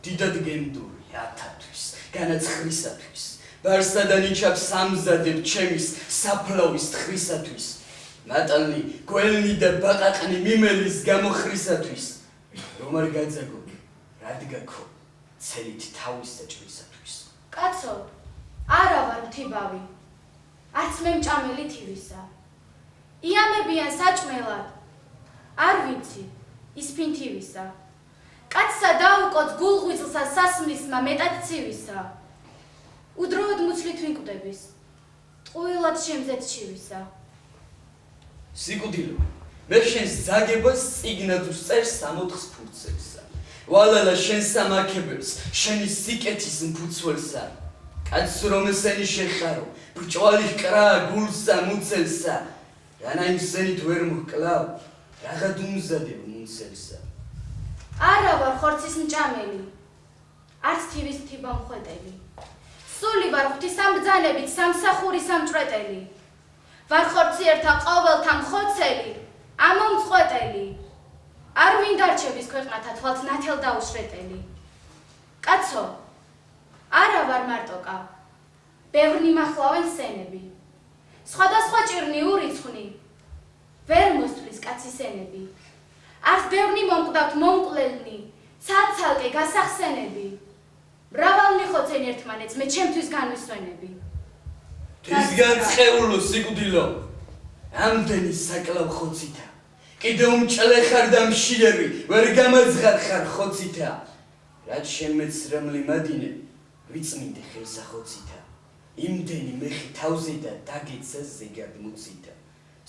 დიდად გემდური ათათვის, განაცხრისათვის. ბარსა და ნიჩაბს ამზადებ ჩემის საფლავის თხრისათვის. მატალნი, გველნი და ბაყაყნი მიმელის გამოხრისათვის. რომ არ გაძაგობი, რად გაქო, ცელით თავის საჭრისათვის. კაცო, არა ვარ მთიბავი, არც მე მჭამელი თივისა. იამებიან საჭმელად, არ ვიცი, ის ფინთივისა. კაცსა დაუკოც გულღვიძლსა სასმლისმა მეტად ცივისა. უდროოდ მუცლით ვინკვდების, ტყუილად შემზეთ ჩივისა. სიკვდილო, მე შენს ძაგებას წიგნად უსწერს 60 ფურცელსა. ვალალა შენ სამაქებელს, შენი სიკეთის მფუცველსა. კაცს რომ ესენი შეხარო, ბრჭვალი ჰკრა გულსა მუცელსა. რანა იმ სენით ვერ მოჰკლავ, რაღად უმზადებ მუნცელსა. არა ვარ ხორცის მჭამელი, არც თივის მთიბა მხვეტელი. სული ვარ ღვთისამბრძანებით სამსახურის ამჭვრეტელი. ვარ ხორციერთა ყოველთა მხოცელი, ამომწყვეტელი. არ მინდა რჩების ქვეყნათა თვალთ ნათელ დაუშრეტელი. კაცო, არა ვარ მარტოკა, ბევრნი მახლავენ სენები. სხვადასხვა ჭირნი ურიცხვნი, ვერ მოსთვლის კაცის ენები. არც ბევრნი მომკვდავთ მომკვლელნი, ცალ-ცალკე გასახსენები. მრავალნი ხოცენ ერთმანეთს, მე ჩემთვის განვისვენები. თვისგან ცხეულო სიკვდილო, ამდენი საკლავ ხოცითა. კიდე უმჭლე ხარ და მშიერი, ვერ გამაძღარ ხარ ხოცითა. რაც შენ მეცრემლი მადინე, ვიწმინდე ხელსახოცითა. იმდენი მეხი თავზე და დაგეცა ზეგად მუცითა.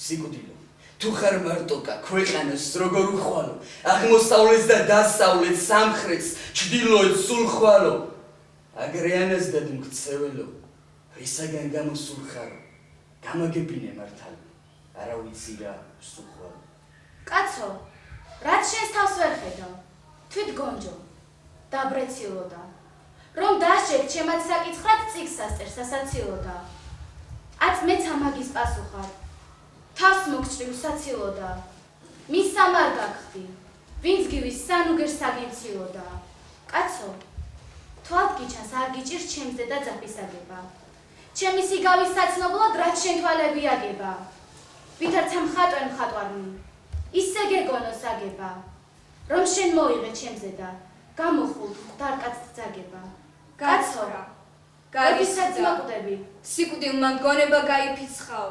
სიკვდილო, თუ ხარ მარტოკა ქვეყანას როგორ უხვალო, აღმოსავლეთს და დასავლეთს, სამხრეთს, ჩრდილოეთს სულ ხვალო. აგრიანას და მქცეველო, რისაგან გამოსულ ხარო, გამაგებინე მართალი, არა ვიცი რა სულ ხვალო. კაცო, რაც შენს თავს ვერ ხედავ, თვით გონჯო, დაბრეცილოდა. რომ დასჭერ ჩემად საკიცხრად წიგს სასწერ სასაცილოდა. ათ მეც ამაგის პასუხად, თავს მოგჭრივ საცილოდა. მის სამარ გაგხდი, ვინც გივის სანუგერს საგემცილოდა. კაცო, თვალთ გიჩანს არ გიჭირს ჩემზე და ძაფისაგება. ჩემი სიგავის საცნობლად რაც შენ თვალები აგება. ვითარცა მხატვარ მხატვარნი, ისე გეგონო საგება. რომ შენ მოიღე ჩემზე და გამოხულ მკვდარ კაცს ძაგება. კაცო, გარისაც მაკვდები. სიკვდილმა მგონება გაიფიცხაო.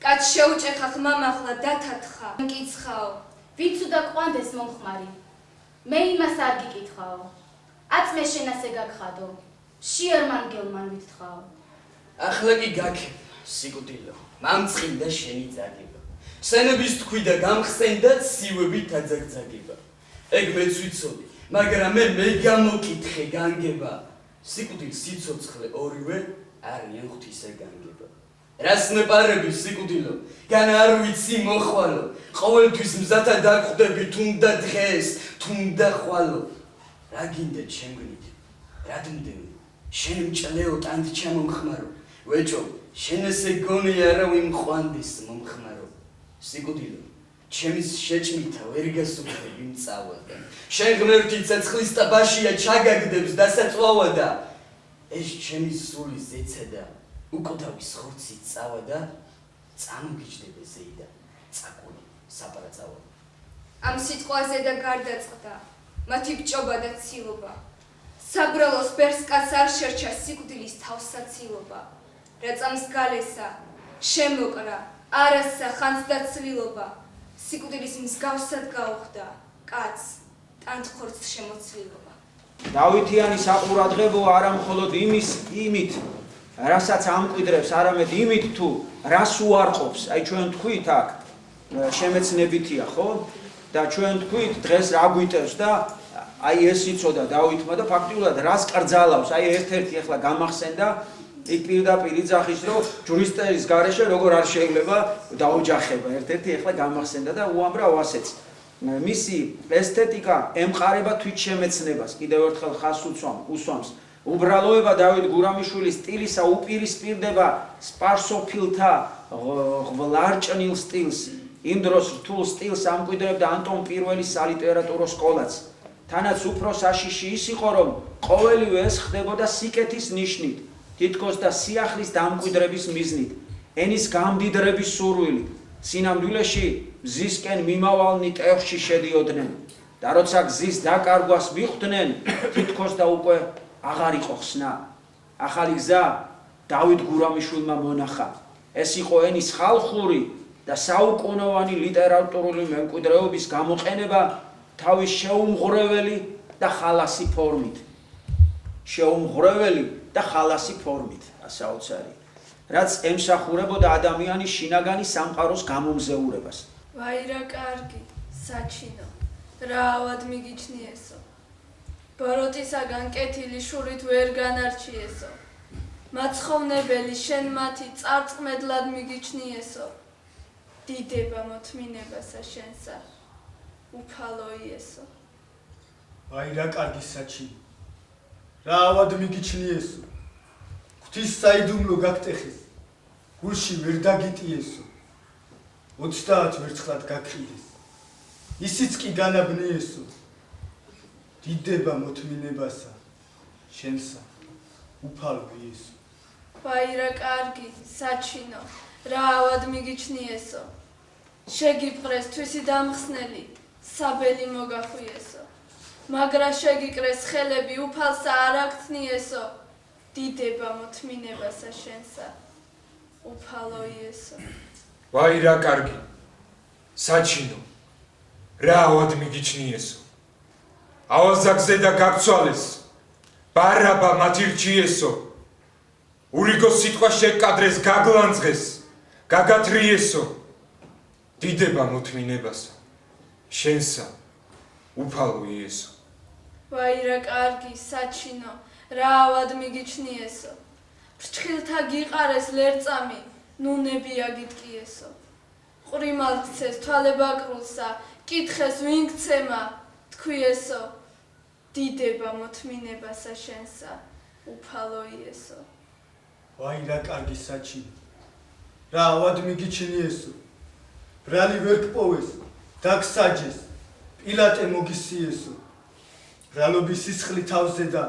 კაც შეუჭეხა ხმამახლა დათათხა. მკიცხაო. ვინც უნდა ყვანდეს მომხმარი, მე იმას არ გიკითხაო. ათ მე შენ ასე გაგხადო, შიერმანგელმან ვითთხაო. ახლა კი გაქებ, სიკვდილო, მამწყინდა შენი ძაგება. სენების თქვი და გამხსენდა ცივებით აძაგძაგება. ეგ მეც ვიცოდი, მაგრამ მე გამოკითხე განგება. სიკვდილ სიცოცხლე ორივე არიან ღვთისა განგება. რას მეპარები სიკვდილო, გან არ ვიცი მოხვალო. ყოველთვის მზათა დაგხვდები თუნდა დღეს, თუნდა ხვალო. რა გინდა ჩემგნით, რად მდევი, შენ მჭლეო ტანთ ჩამომხმარო. ვეჭო, შენ ესე გონი არავინ მყვანდეს მომხმარო. სიკვდილო, ჩემის შეჭმითა ვერ გასუფრები მწავადა. შენ ღმერთი ცეცხლის ტბაშია ჩაგაგდებს დასაწვავადა. ეს ჩემი სული ზეცადა, უკვდავის ხორცი წავადა, წამოგიჯდება ზეიდა, წაკული საპარაწავა. ამ სიტყვაზე და გარდაწყდა, მათი ბჭობა და ცილობა. საბრალოს ბერს კაც არ შერჩა სიკვდილის თავსაცილობა. რა წამს გალესა, შემოკრა, არასა ხანს და ცვილობა. სიკვდილის მსგავსად გაუხდა, კაც ტანთ ხორცს შემოცლილობა. დავითიანი საყურადღებო არა მხოლოდ იმით, რასაც ამკვიდრებს, არამედ იმით თუ რას უარყოფს, აი ჩვენ თქვით აქ, შემეცნებითია, ხო? და ჩვენ თქვით დღეს რა გვიტევს და აი ეს იცოდა დავითმა და ფაქტიურად რას კრძალავს, აი ერთ-ერთი ახლა გამახსენდა იქ პირდაპირ იძახის, რომ ჯურისტერის გარეშე როგორ არ შეიძლება დაოჯახება. ერთ-ერთი ახლა გამახსენდა და უამრავ ასეც. მისი ესთეტიკა ემყარება თვითშემეცნებას, კიდევ ერთხელ ხაზს უსვამს. უბრალოება დავით გურამიშვილის სტილისა უპირისპირდება სპარსოფილთა ღვლარჭნილ სტილს. იმ დროს რთულ სტილს ამკვიდრებდა ანტონ პირველის სალიტერატურო სკოლაც. თანაც უფრო საშიში ის იყო, რომ ყოველივე ეს ხდებოდა სიკეთის ნიშნით, თითქოს და სიახლის დამკვიდრების მიზნით, ენის გამდიდრების სურვილით. სინამდვილეში მზისკენ მიმავალნი ტევში შედიოდნენ და როცა გზის დაკარგვას მიხვდნენ, თითქოს და უკვე აღარ იყო ხსნა. ახალი გზა დავით გურამიშვილმა მონახა. ეს იყო ენის ხალხური და საუკუნოვანი ლიტერატურული მემკვიდრეობის გამოყენება თავის შეუმღრეველი და ხალასი ფორმით. შეუმღრეველი და ხალასი ფორმით, ასაოცარი. რაც ემსახურებოდა ადამიანის შინაგანი სამყაროს გამომზეურებას. ვაი რა კარგი, საჩინო, რა ავად მიგიჩნიესო. ბოროტისაგან კეთილი შურით ვერ განარჩიესო. მაცხოვნებელი შენ მათი წარწმედლად მიგიჩნიესო. დიდება მოთმინებასა შენსა, უფალოიესო. ვაი რა კარგი საჩინო, რა ავად მიგიჩნიესო. ღვთის საიდუმლო გაგტეხეს, გულში ვერ დაგიტიესო. 30 ვერცხლად გაქრიეს, ისიც კი განაბნიესო. დიდება მოთმინებასა შენსა, უფალო იესო. ვაი რა კარგი, საჩინო, რა ავად მიგიჩნიესო. შეგიფყრეს თვისი დამხსნელი, საბელი მოგახვიესო. მაგრა შეგიკრეს ხელები, უფალსა არ აგთნიესო. დიდება მოთმინებასა შენსა, უფალო იესო. ვაი რა კარგი, საჩინო, რა ავად მიგიჩნიესო. ავაზაგზე და გაგცვალეს, ბარაბა მათი რჩიესო. ურიგო სიტყვა შეკადრეს, გაგლანძღეს, გაგათრიესო. დიდება მოთმინებასა შენსა, უფალო იესო. ვაი რა კარგი, საჩინო, რა ავად მიგიჩნიესო. ფრჩხილთა გიყარეს ლერწამი, ნუნები აგიტკიესო. ყრიმალ გცეს თვალებაკრულსა, კითხეს ვინ გცემა, თქვიესო. დიდება მოთმინებასა შენსა, უფალო იესო. ვაი რა კარგი საჩინო, რა ავად მიგიჩნიესო. ბრალი ვერ გპოვეს, დაგსაჯეს, პილატე მოგისიესო. ბრალობის სისხლი თავზე და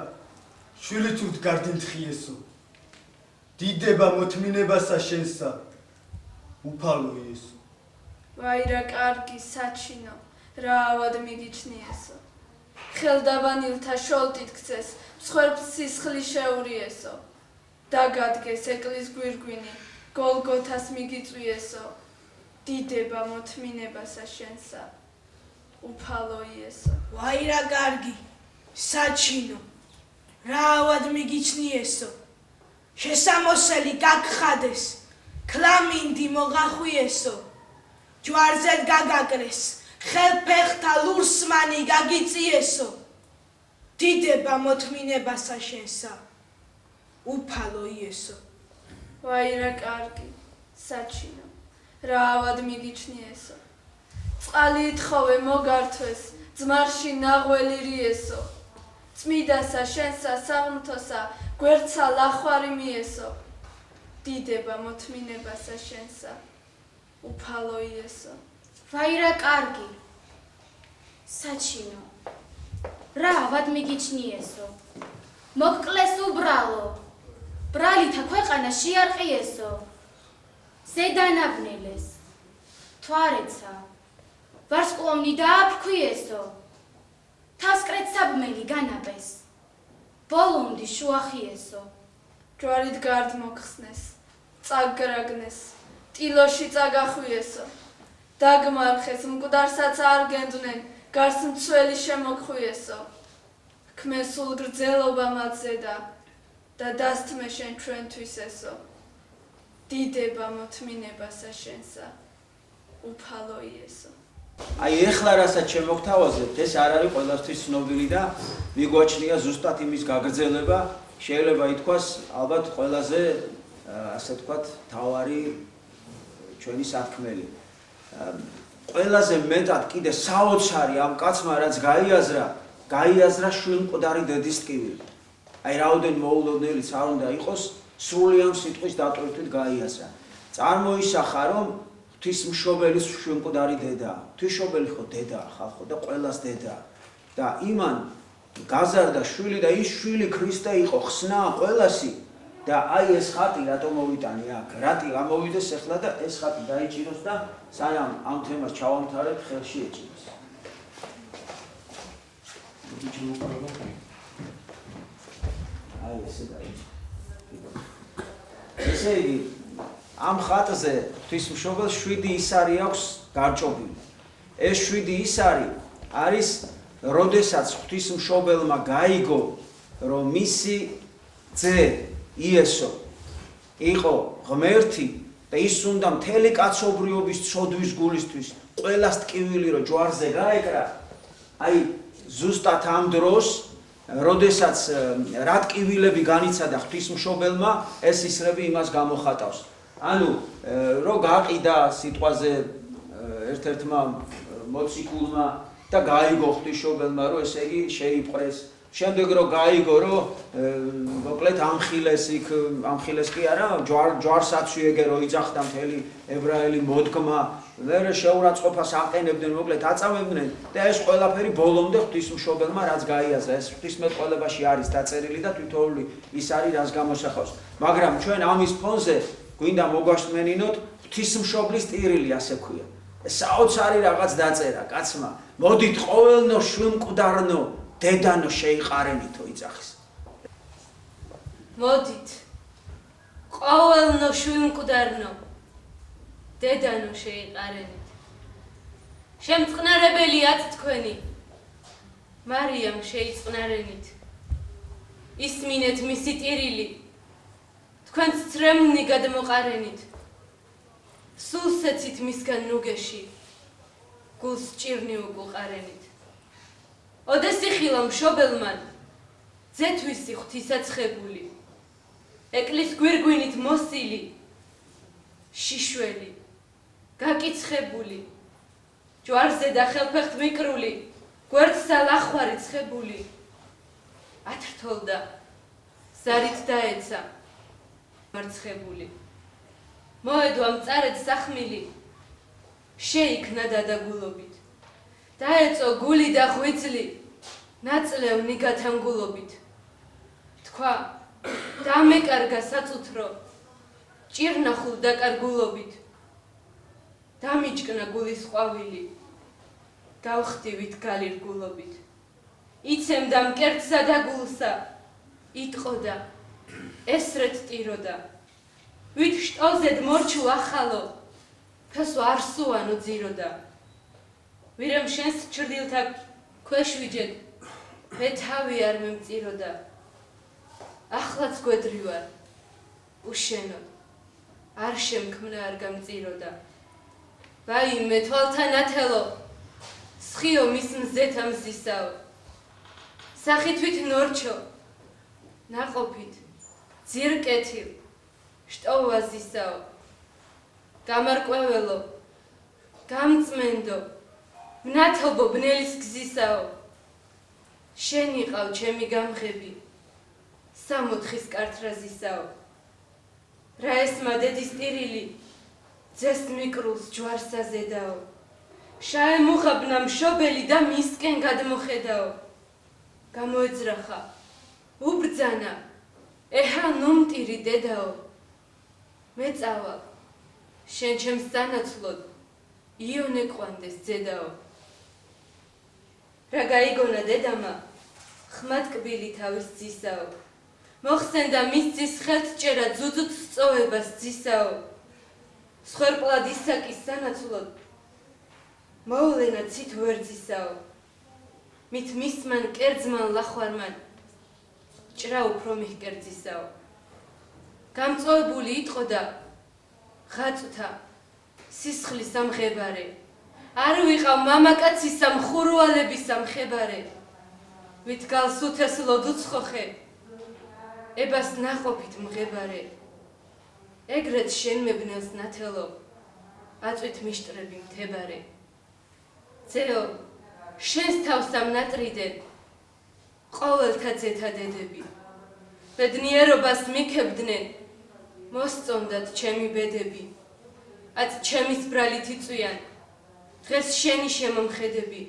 შვილი თურთ გარდინთხიესო. დიდება მოთმინებასა შენსა, უფალო იესო. ვაი რა კარგი, საჩინო, რა ავად მიგიჩნიესო. ხელდაბანილთა შოლტით გცეს, მსხვერპლ სისხლი შეურიესო. დაგადგეს ეკლის გვირგვინი, გოლგოთას მიგიწვიესო. დიდება მოთმინებასა შენსა, უფალო იესო. ვაი რა კარგი, საჩინო, რა ავად მიგიჩნიესო. შესამოსელი გაგხადეს, ქლამინდი მოგახვიესო. ჯვარზე გაგაკრეს, ხელფეხთა ლურსმანი გაგიწიესო. დიდება მოთმინებასა შენსა, უფალო იესო. ვაი რა კარგი, საჩინო, რა ავად მიგიჩნიესო. წყალი ითხოვე მოგართვეს, ძმარში ნაღველი რიესო. წმიდასა შენსა საღმრთოსა, გვერდსა ლახვარი მიესო. დიდება მოთმინებასა შენსა, უფალო იესო. ვაი რა კარგი, საჩინო, რა ავად მიგიჩნიესო. მოგკლეს უბრალო, ბრალითა ქვეყანა შეარყიესო. ზედანაბნელეს, თვარეცა, ვარსკვლავნი დააფრქვიესო. თასკრეთ საბმელი განაპეს, ბოლონდი შუახიესო. ჯვარით გარდ მოხსნეს, წაგრაგნეს, ტილოში წაგახვიესო. დაგმარხეს, მკვდარსაც არ გენდვნენ, გარს მცველი შემოგხვიესო. ქმენ სულ გრძელობა მათზე და დასთმე შენ ჩვენთვის ესო. დიდება მოთმინებასა შენსა, უფალო იესო. აი ეხლა რასაც შემოგთავაზებთ, ეს არ არის ყველასთვის ცნობილი და მიგვაჩნია ზუსტად იმის გაგრძელება, შეიძლება ითქვას ალბათ ყველაზე ასე ვთქვათ თავარი ჩვენი სათქმელი. ყველაზე მეტად კიდე საოცარი ამ კაცმა რაც გაიაზრა შვილმკვდარი დედის ტკივილი. აი რაოდენ მოულოდნელიც არ უნდა იყოს, სრული ამ სიტყვის დატვირთვით გაიაზრა. წარმოისახა რომ ღვთისმშობელის შვილმკვდარი დედაა. ღვთისმშობელი ხო დედაა ხალხო და ყველას დედაა. და იმან გაზარდა შვილი და ის შვილი ქრისტე იყო ხსნა ყველასი და აი ეს ხატი რატომ მოვიტანი აქ? რატი გამოვიდეს ახლა და ეს ხატი დაიჭიროს და სანამ ამ თემას ჩავამთავრებ ხელში ეჭიროს. აი ესე დაიჭიროს. ესე იგი ამ ხატზე ღვთისმშობელს 7 ისარი აქვს გარჭობილი. ეს 7 ისარი არის როდესაც ღვთისმშობელმა გაიგო რომ მისი ძე იესო იყო ღმერთი და ის უნდა მთელი კაცობრიობის ცოდვის გულისთვის ყველას ტკივილი რომ ჯვარზე გაეკრა, აი ზუსტად ამ დროს როდესაც რა ტკივილები განიცადა ღვთისმშობელმა, ეს ისრები იმას გამოხატავს. ანუ რო გაყიდა სიტყვაზე ერთ-ერთმა მოციქულმა და გაიგო ღვთისმშობელმა რომ ესე იგი შეიპყრეს. შემდეგ რო გაიგო რომ მოკლედ ამხილეს იქ ამხილეს კი არა ჯვარსაცვი ეგე რო იძახდა მთელი ებრაელი მოდგმა, მერე შეურაცხყოფას აყენებდნენ, მოკლედ აწამებდნენ და ეს ყველაფერი ბოლომდე ღვთისმშობელმა რაც გაიაზრა, ეს ღვთისმეტყველებაში არის დაწერილი და თითოეული ის არის რაც გამოსახავს. მაგრამ ჩვენ ამის ფონზე გვინდა მოგვაშტმენინოთ ღვთისმშობლის ტირილი ასე ქვია. საოცარი რაღაც დაწერა კაცმა. მოდით ყოველნო შვილმკვდარნო დედანო შეიყარენითო იძახის. მოდით ყოველნო შვილმკვდარნო დედანო შეიყარენით. შემწყნარებელიათ თქვენი მარიამ შეიწყნარენით. ისმინეთ მისი ტირილი თქვენც ცრემლნი გადმოყარენით. სულ სეცით მისგან ნუგეში გულს ჭირნი უყარენით. ოდესიხილა მშობელმან ძეთვისი ღვთისაცხებული ეკლის გვირგვინით მოსილი შიშველი გაკიცხებული ჯვარზე და ხელფეხთ მიკრული გვერდსა ლახვარი ცხებული ათრთოლდა ზარით დაეცა მარცხებული მოედვა მწარედ სახმილი შეიქნა დადაგულობით დაეწო გული და ღვიძლი ნაწლევნი გათანგულობით თქვა დამეკარგა საწუთრო ჭირნახულ დაკარგულობით დამიჭკნა გულის ყვავილი გავხდივით გალირგულობით იცემდა მკერდსა და გულსა იტყოდა ესრეთ ტიროდა ვით შტოზედ მორჩუ ახალო ფესო არსუანო ძიროდა ვირემ შენს ჩრდილთა ქვეშ ვიჯედ მე თავი არ მემწიროდა ახლაც გვედრი ვარ უშენოდ არ შემქმნა არ გამწიროდა ვაიმე თვალთა ნათელო სხიო მის მზეთა მზისაო სახითვით ნორჩო ნაყოფით ძირკეთილ შტოვაზისაო გამარკვეველო გამწმენდო მნათობო ბნელის გზისაო შენ იყავ ჩემი გამღები სამოთხის კართრაზისაო რა ესმა დედის ტირილი ძეს მიკრულს ჯვარსაზედაო შაემუხაბნა მშობელი და მისკენ გადმოხედაო გამოეძრახა უბრძანა ეჰა ნუმტირი დედაო მე წავალ შენ ჩემს სანაცვლოდ იონე ყვანდეს ძედაო რა გაიგონა დედამა ხმად კბილი თავის ძისაო მოხსენდა მის ძის ხელთჭერა ძუძუთ სწოვებას ძისაო სხერპლად ისაკის სანაცვლოდ მოვლენა ცით ვერძისაო მით მისმან კერძმან ლახვარმან ჭრა უფრო მიჰკერძისაო გამწოებული იტყოდა ღაწვთა სისხლის ამღებარე არ ვიყავ მამაკაცის ამხურვალების ამხებარე ვით გალს უთეს ლოდუცხოხე ებას ნაყოფით მღებარე ეგრეთ შენ მებნელს ნათელო აწვით მიშტრები მთებარე ძეო შენს თავს ამნატრიდენ ყოველთა ძეთა დედები ბედნიერობას მიქებდნენ მოსწონდათ ჩემი ბედები აც ჩემის ბრალით იწვიან დღეს შენი შემომხედები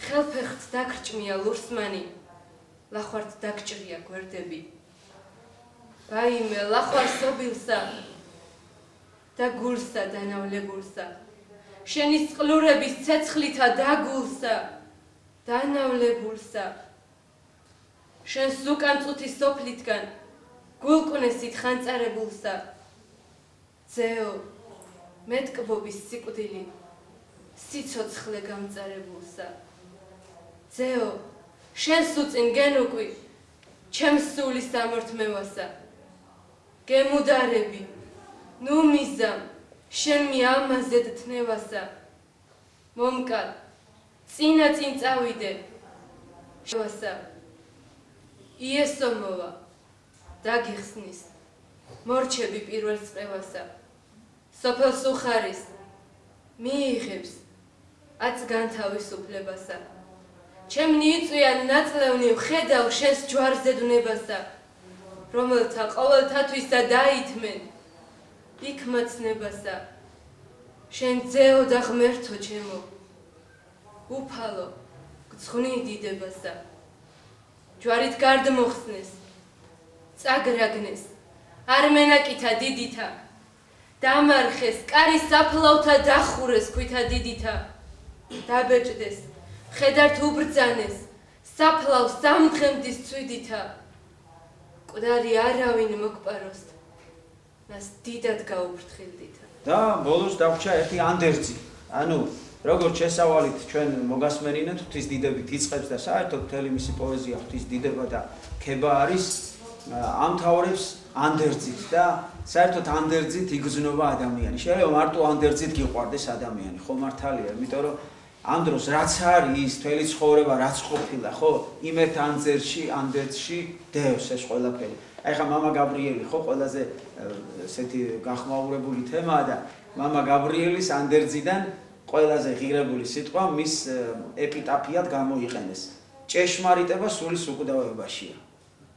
ხელფეხთ დაგრჭმია ლურსმანი ლახვართ დაგჭრია გვერდები ვაიმე ლახვარ სობილსა და გულსა დანავლებულსა შენი წყლურების ცეცხლითა დაგულსა დანავლებულსა შენს უკან წუთი სოფლითგან გულკვნესით ხანწარებულსა ძეო მეტკბობის სიკვდილი სიცოცხლე გამწარებულსა ძეო შენს უწინ გენუკვი ჩემს სულის ამორთმევასა გემუდარები ნუ მიზამ შენ მიამაზედ თნევასა მომკალ წინა წინ წავიდე შევასა იესო მოვა დაგიხსნის მორჩები პირველ წევასა სოფელს უხარის მიიღებს აც განთავისუფლებასა ჩემნი იწვიან ნაწლევნი ვხედავ შენს ჯვარზე დნებასა რომელთა ყოველთათვისა დაითმენ იქ მოცნებასა შენ ძეო და ღმერთო ჩემო უფალო გძღვნი დიდებასა ჯვარით გარდმოხსნეს წაგრაგნეს არ მენაკითა დიდითა დამარხეს კარი საფლავთა დახურეს ქვითა დიდითა დაბეჭდეს ხედართ უბრძანეს საფლავს სამდღემდის ცვიდითა მკვდარი არავინ მოგპაროს მას დიდად გაუფრთხილდითა და ბოლოს დავრჩა ერთი ანდერძი ანუ როგორც შესავალით ჩვენ მოგასმენინეთ ღვთის დიდებით იწყებს და საერთოდ მთელი მისი პოეზია ღვთის დიდება და ქება არის ამთავრებს ანდერძით და საერთოდ ანდერძით იგრძნობა ადამიანი. შეიძლება მარტო ანდერძით გიყვარდეს ადამიანი, ხო მართალია, იმიტომ რომ ამ დროს რაც არის ის მთელი ცხოვრება რაც ყოფილა, ხო? იმერთ ანდერძში დევს ეს ყველაფერი. აი ხა მამა გაბრიელი ხო ყველაზე ესეთი გახმაურებული თემაა და მამა გაბრიელის ანდერძიდან ყველაზე ღირებული სიტყვა მის ეპიტაფიად გამოიყენეს. ჭეშმარიტება სულის უკვდავებაშია.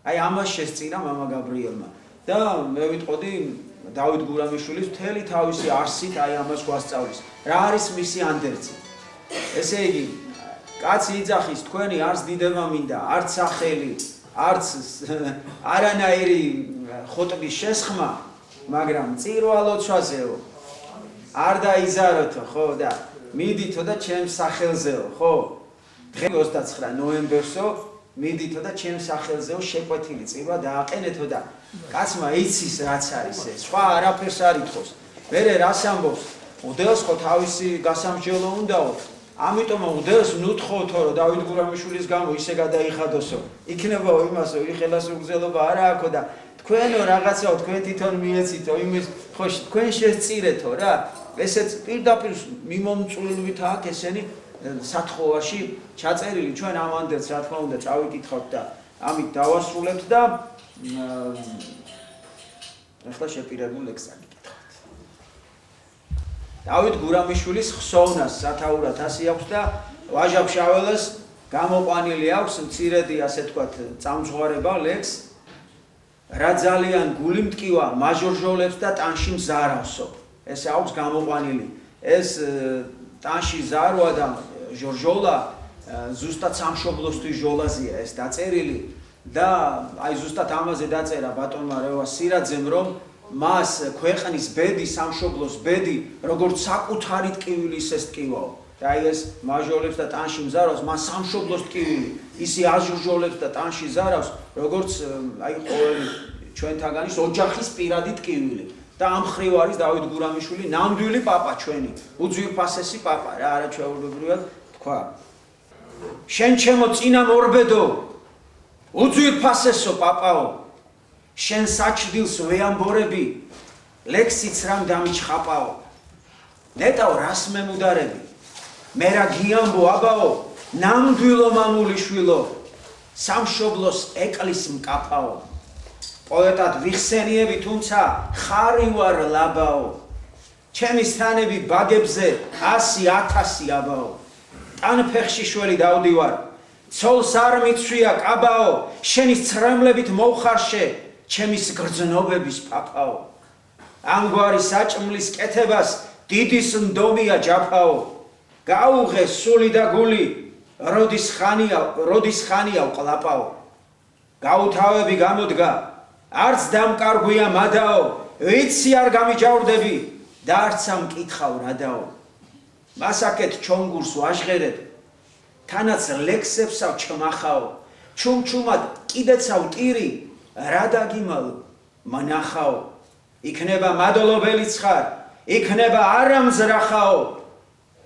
აი ამას შესწირა მამა გაბრიელმა და მე ვიტყოდი დავით გურამიშვილის მთელი თავისი არსით აი ამას გვასწავლის. რა არის მისი ანდერძი? ესე იგი, კაცი იძახის თქვენი არც დიდება მინდა, არც სახელი, არც არანაირი ხოტბის შესხმა, მაგრამ წირვალოცვაზეო. არ დაიზაროთო, ხო და მიდითო და ჩემს სახელზეო, ხო? დღე 29 ნოემბერსო მიდითო და ჩემს სახელზეო შეკვეთილი წირვა დააყენეთო და კაცმა იცის რაც არის ეს. სხვა არაფერს არ ითხოვს. მერე რას ამბობს? უდელს ხო თავისი გასამსჯელო უნდაო. ამიტომ უდელს ნუთხოვთო რომ დავით გურამიშვილის გამო ისე გადაიხადოსო. იქნებაო იმასო იხელას უგზელობა არა აქო და თქვენო რაღაცაო თქვენ თვითონ მიეცითო იმის ხო თქვენ შესწირეთო რა. ესეც პირდაპირ მიმომწვილვით აქ ესენი სათხოვაში ჩაწერილი ჩვენ ამ ანდერძს რა თქმა უნდა წავიკითხავთ და ამით დავასრულებთ და ახლა შეპირებულ ლექსს გიკითხავთ. დავით გურამიშვილის ხსოვნას სათაურად ასი აქვს და ვაჟა-ფშაველას გამოყვანილი აქვს მცირედი ასე თქვათ წამძღვარება ლექს რა ძალიან გული მტკივა მაჟორჟოლებს და ტანში მზარავსო. ეს აქვს გამოყვანილი. ეს ტანში ზარვა და ჟორჟოლა ზუსტად სამშობლოსთვის ჟოლაზია ეს დაწერილი და აი ზუსტად ამაზე დაწერა ბატონმა რევას სირაძემ რომ მას ქვეყნის ბედი სამშობლოს ბედი როგორც საკუთარი ტკივილი ისე ტკივაო და აი ეს მაჟორებს და ტანში მზარავს მას სამშობლოს ტკივილი ისი აჟორჟოლებს და ტანში ზარავს როგორც აი ყოველი ჩვენთაგანის ოჯახის პირადი ტკივილი და ამ ხრივ არის დავით გურამიშვილი ნამდვილი პაპა ჩვენი უძვირფასესი პაპა რა არაჩვეულებრივად თქვა შენ ჩემო წინა მორბედო უძვირფასესო პაპაო შენ საჩდილს ვეამბორები ლექსიც რამ დამიჩხაპაო ნეტავ რას მემუდარები მე რა გიამბო აბაო ნამდვილო მამული შვილო სამშობლოს ეკლის მკაფაო პოეტად ვიხსენიები თუმცა ხარი ვარ ლაბაო ჩემი სანები ბაგებზე 100,000 აბაო ტანფეხში შველი დავდივარ ცოლს არ მიცვია კაბაო შენის ცრემლებით მოვხარშე ჩემის გრძნობების პაპაო ამგვარი საჭმლის კეთებას დიდის ნდომია ჯაფაო გაუღე სული და გული როდის ხანია ყლაპაო გაუთავები გამოდგა არც დამკარგვია მადაო ვიცი არ გამიჯავრდები და არც ამკითხავ რადაო მასაკეთ ჩონგურს ვაჟღერებ თანაც ლექსებსავ ჩმახაო ჩუმჩუმად კიდეცავ ტირი რა დაგიმალო მანახაო იქნება მადლობელი ცხარ იქნება არამზრახაო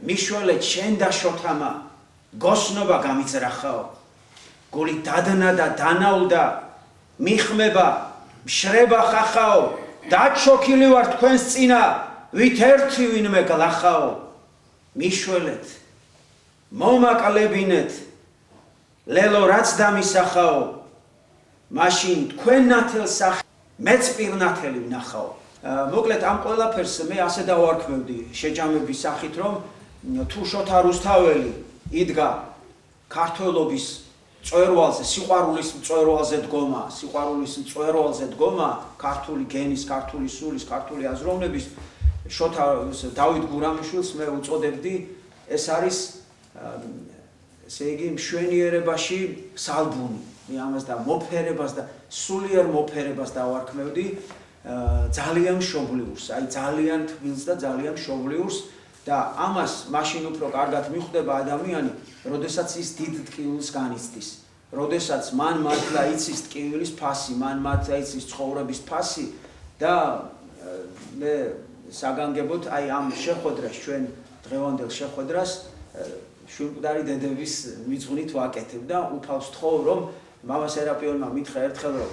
მიშველე ჩენ და შოთამა გოსნობა გამიძრახაო გული დადნა და დანაულდა მიხმება მშრება ხახაო დაჩოქილი ვარ თქვენს წინა ვით ერთი ვინმე გლახაო მიშველეთ მომაკლებინეთ ლელო რაც დამისახაო მაშინ თქვენ ნათელ სახე მეც პირნათელი ვნახაო მოკლედ ამ ყველაფერს მე ასე დავარქმევდი შეჯამების სახით რომ თუ შოთა რუსთაველი იდგა ქართველობის წვერვალზე სიყვარულის წვერვალზე დგომა ქართული გენის ქართული სულის ქართული აზროვნების შოთა დავით გურამიშვილს მე უწოდებდი ეს არის ესე იგი მშვენიერებაში სალბუნი მე ამას და მოფერებას და სულიერ მოფერებას დავარქმევდი ძალიან მშობლიურს აი ძალიან თბილს და ძალიან მშობლიურს და ამას მაშინ უფრო კარგად მიხვდება ადამიანი როდესაც ის დიდ ტკივილს განიცდის როდესაც მან მართლა იცის ტკივილის ფასი მან მართლა იცის ცხოვრების ფასი და მე საგანგებოდ აი ამ შეხვედრას ჩვენ დღევანდელ შეხვედრას შვილმკვდარი დედების მიწვნით ვაკეთებ და უფალს თხოვ რომ მამა სერაპიონმა მითხრა ერთხელ რომ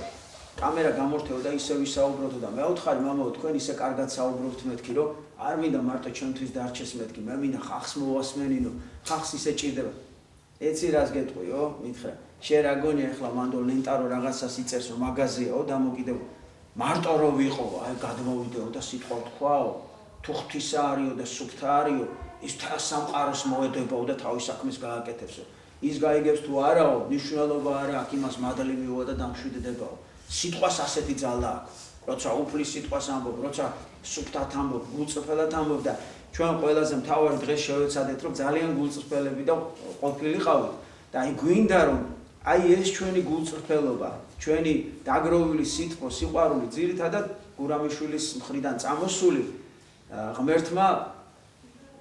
კამერა გამორთეო და ისე ვისაუბროთ და მეუთხარი მამაო თქვენ ისე კარგად საუბრობთ მეთქი რომ არ მინდა მარტო ჩემთვის დარჩეს მეთქი მე მინდა ხახს მოვასმენინო ხახს ისე ჭირდება ეცი რას გეტყვიო მითხრა შენ რა გონია ახლა მანდო ლენტარო რაღაცას იწერს რომ მაგაზიაო დამოკიდებ მარტო რო ვიყო აი გადმოვიდეო და სიტყვა თქვაო თუ ღვთისა არისო და სუფთა არისო ის სამყაროს მოედებაო და თავის საქმეს გააკეთებსო ის გაიგებს თუ არაო ნიშნულობა არა აქვს იმას მადლი მიუვა და დამშვიდდებაო სიტყვას ასეთი ძალა აქვს როცა უფლის სიტყვას ამბობ როცა სუფთად ამბობ გულწრფელად ამბობ და ჩვენ ყველაზე მთავარი დღეს შევეცადეთ რომ ძალიან გულწრფელები და ყოფილიყავით და აი გვინდა რომ აი ეს ჩვენი გულწრფელობა ჩვენი დაგროვილი სიტყვა სიყვარული ძირითადად გურამიშვილის მხრიდან წამოსული ღმერთმა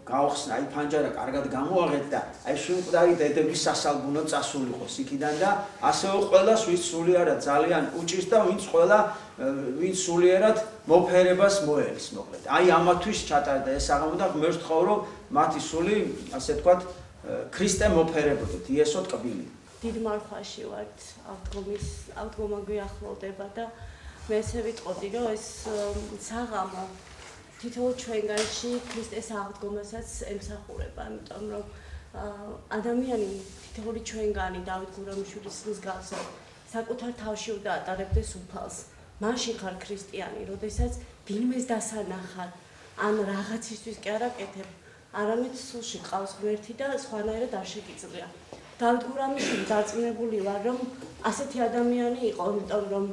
გაუხსნა აი ფანჯარა კარგად გამოაღეთ და აი შვილმკვდარი დედების სასალბუნო წასულიყოს იქიდან და ასევე ყველას ვინც სულიერად ძალიან უჭირს და ვინც სულიერად მოფერებას მოელის მოკლედ აი ამათვის ჩატარდა ეს აღამო და ღმერთს ვთხოვ რომ მათი სული ასე ვთქვათ ქრისტე მოფერებოდეთ იესო ტკბილი დიდ მარხვაში ვართ ავდგომა გვიახლოვდება და მე ესე ვიტყოდი რომ ეს საღამო თითოეულ ჩვენგანში ქრისტეს აღდგომასაც ემსახურება, იმიტომ რომ ადამიანი თითოეული ჩვენგანი დავით გურამიშვილის მსგავსად საკუთარ თავში უნდა ატარებდეს უფალს. მაშინ ხარ ქრისტიანი, როდესაც ვინმეს დასანახარ, ან რაღაცისთვის კი არ აკეთებ, არამედ სულში ყავს ღმერთი და სხვანაირად არ შეგიძლია. დავით გურამიშვილი დარწმუნებული ვარ, რომ ასეთი ადამიანი იყო, იმიტომ რომ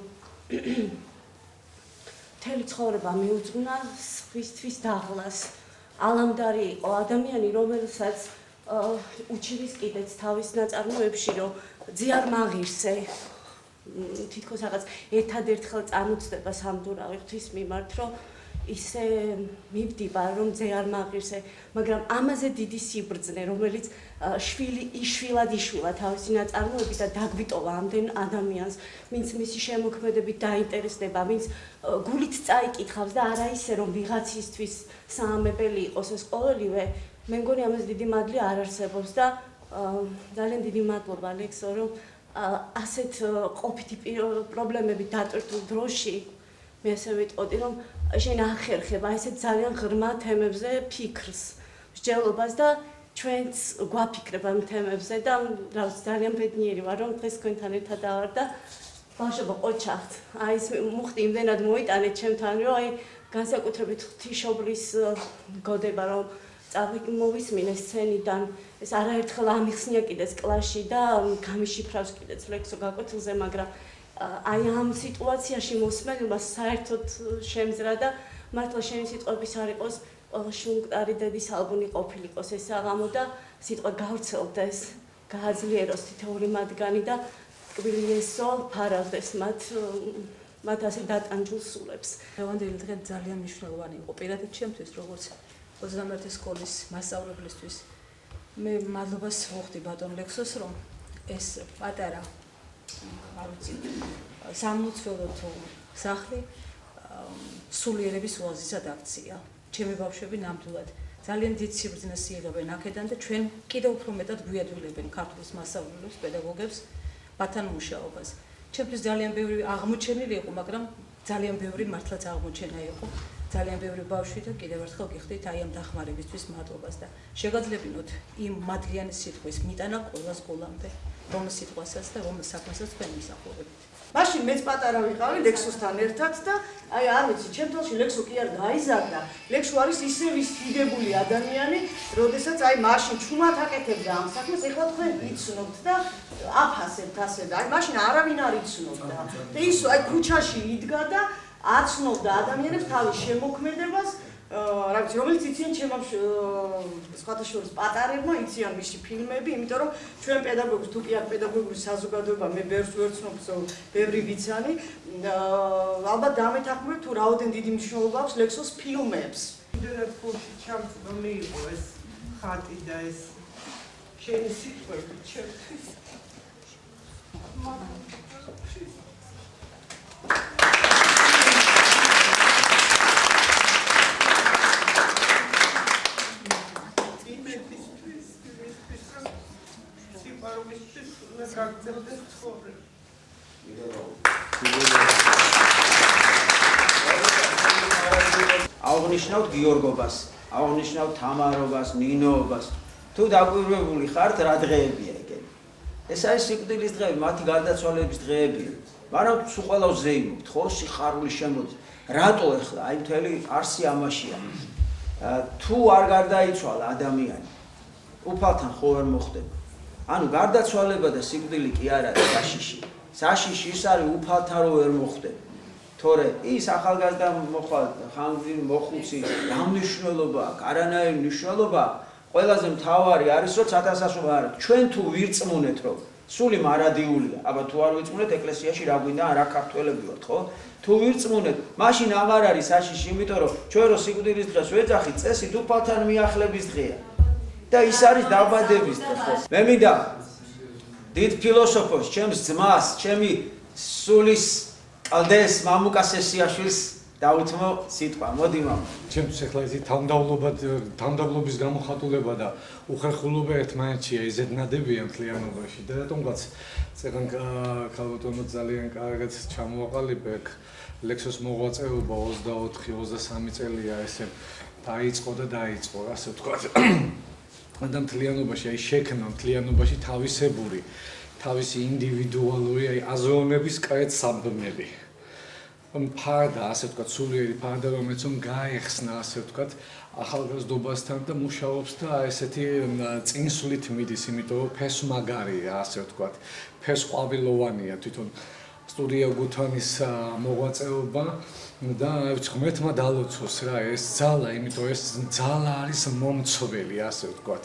მთელი ცხოვრება მიუძღვნა სხვისთვის დაღლას. ალამდარი იყო ადამიანი, რომელსაც უჩივის კიდეც თავის ნაწარმოებში, რომ ძიარ მაღირსე თითქოს რაღაც ერთადერთხელ წამოწდება სამდურავი ღვთის მიმართ, რომ ისე მივდივა, რომ ძიარ მაღირსე, მაგრამ ამაზე დიდი სიბრძნე, რომელიც იშვილად იშვილა თავისი ნაწარმოებით და დაგვიტოვა ამდენ ადამიანს, ვინც მისი შემოქმედებით დაინტერესდება, ვინც გულით წაიკითხავს და არა ისე, რომ ვიღაცისთვის საამებელი იყოს ეს ყოველივე, მე მგონი ამას დიდი მადლი არ არსებობს და ძალიან დიდი მადლობა ლექსო, რომ ასეთ ყოფითი პრობლემებით დატვირთულ დროში მე ასე ვიტყოდი, რომ შენ ახერხებ აი ესეთ ძალიან ღრმა თემებზე ფიქრს, მსჯელობას და ჩვენც გვაფიქრებ ამ თემებზე და რაც ძალიან ბედნიერი ვარ რომ დღეს თქვენთან ერთად დავარ და ბავშვებო ყოჩახთ. აი ეს მუხტი იმდენად მოიტანეთ ჩემთან რომ აი განსაკუთრებით ღვთისმშობლის გოდება რომ მოვისმინე სცენიდან ეს არაერთხელ ამიხსნია კიდეც კლასში და გამიშიფრავს კიდეც ლექსო გაკვეთილზე, მაგრამ აი ამ სიტუაციაში მოსმენობა საერთოდ შემზრა და მართლა შენი სიტყვების არ იყოს ყველაში მკვდარი დედის ალბომი ყოფილიყოს ეს საღამო და სიტყვა გავრცელდეს, გააძლიეროს თითოეული მათგანი და ტკბილიესო ფარავდეს მათ ასე დატანჯულ სულებს. დღევანდელი დღე ძალიან მნიშვნელოვანი იყო პირადად ჩემთვის, როგორც 21 სკოლის მასწავლებლისთვის. მე მადლობას ვუხდი ბატონ ლექსოს, რომ ეს პატარა არ ვიცი 60 თუ სახლი სულიერების ოაზისად აქცია. ჩემი ბავშვები ნამდვილად ძალიან დიდ სიბრძნეს იღებენ აქედან და ჩვენ კიდევ უფრო მეტად გვიადვილებენ ქართულის მასწავლებლებს, პედაგოგებს ბათან მუშაობას. ჩემთვის ძალიან ბევრი აღმოჩენილი იყო, მაგრამ ძალიან ბევრი მართლაც აღმოჩენა იყო. ძალიან ბევრი ბავშვი და კიდევ ერთხელ გიხდით აი ამ დახმარებისთვის მადლობას და შეგაძლებინოთ იმ მადლიანი სიტყვის მიტანა ყველა სკოლამდე, რომ სიტყვასაც და რომ საქმესაც თქვენ მისახურებით. მაშინ მეც პატარა ვიყავი ლექსოსთან ერთად და აი არ ვიცი, ჩემ თვალში ლექსო კი არ გაიზარდა. ლექსო არის ისე ვისდიდებული ადამიანი, როდესაც აი მაშინ ჩუმად აკეთებდა ამ საქმეს, ეხლა თქვენ იცნობთ და აფასებთ ასე და აი მაშინ არავინ არ იცნობდა. და ის აი ქუჩაში იდგა და აცნობდა ადამიანებს თავის შემოქმედებას, რა ვიცი, რომელიც იციან ჩემ სხვათა შორის პატარებმა, იციან მისი ფილმები, იმიტომ რომ ჩვენ პედაგოგს თუ კი არ პედაგოგური საზოგადოება მე ბევრს ვერცნობ, ბევრი ვიცანი, ალბათ დამეთანხმებთ თუ რაოდენ დიდი მნიშვნელობა აქვს ლექსოს ფილმებს. იმდენად ფულში ჩამწვდომი იყო ეს ხატი და ეს შენი სიტყვები ჩემთვის. აღნიშნავთ გიორგობას, აღნიშნავთ თამარობას, ნინოობას. თუ დაკვირვებული ხართ, რა დღეებია ეგენი? ეს არის სიკვდილის დღეები, მათი გარდაცვალების დღეებია. მაგრამ თუ ყველა ზეიმობთ, ხო, სიხარული შემოდის. რატო ახლა აი მთელი არსი ამაშია? თუ არ გარდაიცვალა ადამიანი, უფალთან ხო ვერ მოხდება. ანუ გარდაცვალება და სიკვდილი კი არ არის საშიში. საშიში ის არის უფალთან რო ვერ მოხდება. თორე ის ახალგაზრდა მოხვალ ხანგრძლივი მოხუცი გამნიშნულობა, არანაირი მნიშვნელობა, ყველაზე მთავარი არის რომ სათასასობა არის. ჩვენ თუ ვირწმუნეთ რომ სული მარადიულია, აბა თუ არ ვირწმუნეთ ეკლესიაში რა გვინდა, რა ქართველები ვართ, ხო? თუ ვირწმუნეთ, მაშინ აღარ არის საშიში, იმიტომ რომ ჩვენ რო სიკვდილის დღეს ვეძახით, წესით უფალთან მიახლების დღეა. და ის არის დაბადების დღე, ხო? მე მინდა დიდ ფილოსოფოს, ჩემს ძმას, ჩემი სულის ყალდეს მამუკა სესიაშვილს დაუთმო სიტყვა. მოდი მამა. ჩემთვის ახლა ეს თანდავლობის გამოხატულება და უხერხულობა ერთმანეთშია, იზედნადებია მთლიანობაში და რატომღაც წეგან ქალბატონო ძალიან კარგად ჩამოაყალიბეთ ლექსოს მოღვაწეობა 24-23 წელია ესე დაიწყო და დაიწყო, ასე ვთქვათ. და მთლიანობაში, აი შექმნა მთლიანობაში თავისებური, თავისი ინდივიდუალური, აი აზროვნების კრეთ საბმები. ფარდა, ასე ვთქვათ, სულიერი ფარდა, რომელიც გაეხსნა, ასე ვთქვათ, ახალგაზრდობასთან და მუშაობს და ესეთი წინსვლით მიდის, იმიტომ რომ ფესვმაგარია, ასე ვთქვათ, ფესვყვავილოვანია თვითონ სტუდია გუთანის მოღვაწეობა და ღმერთმა დალოცოს რა ეს ძალა, იმიტომ ეს ძალა არის მომცველი, ასე ვთქვათ.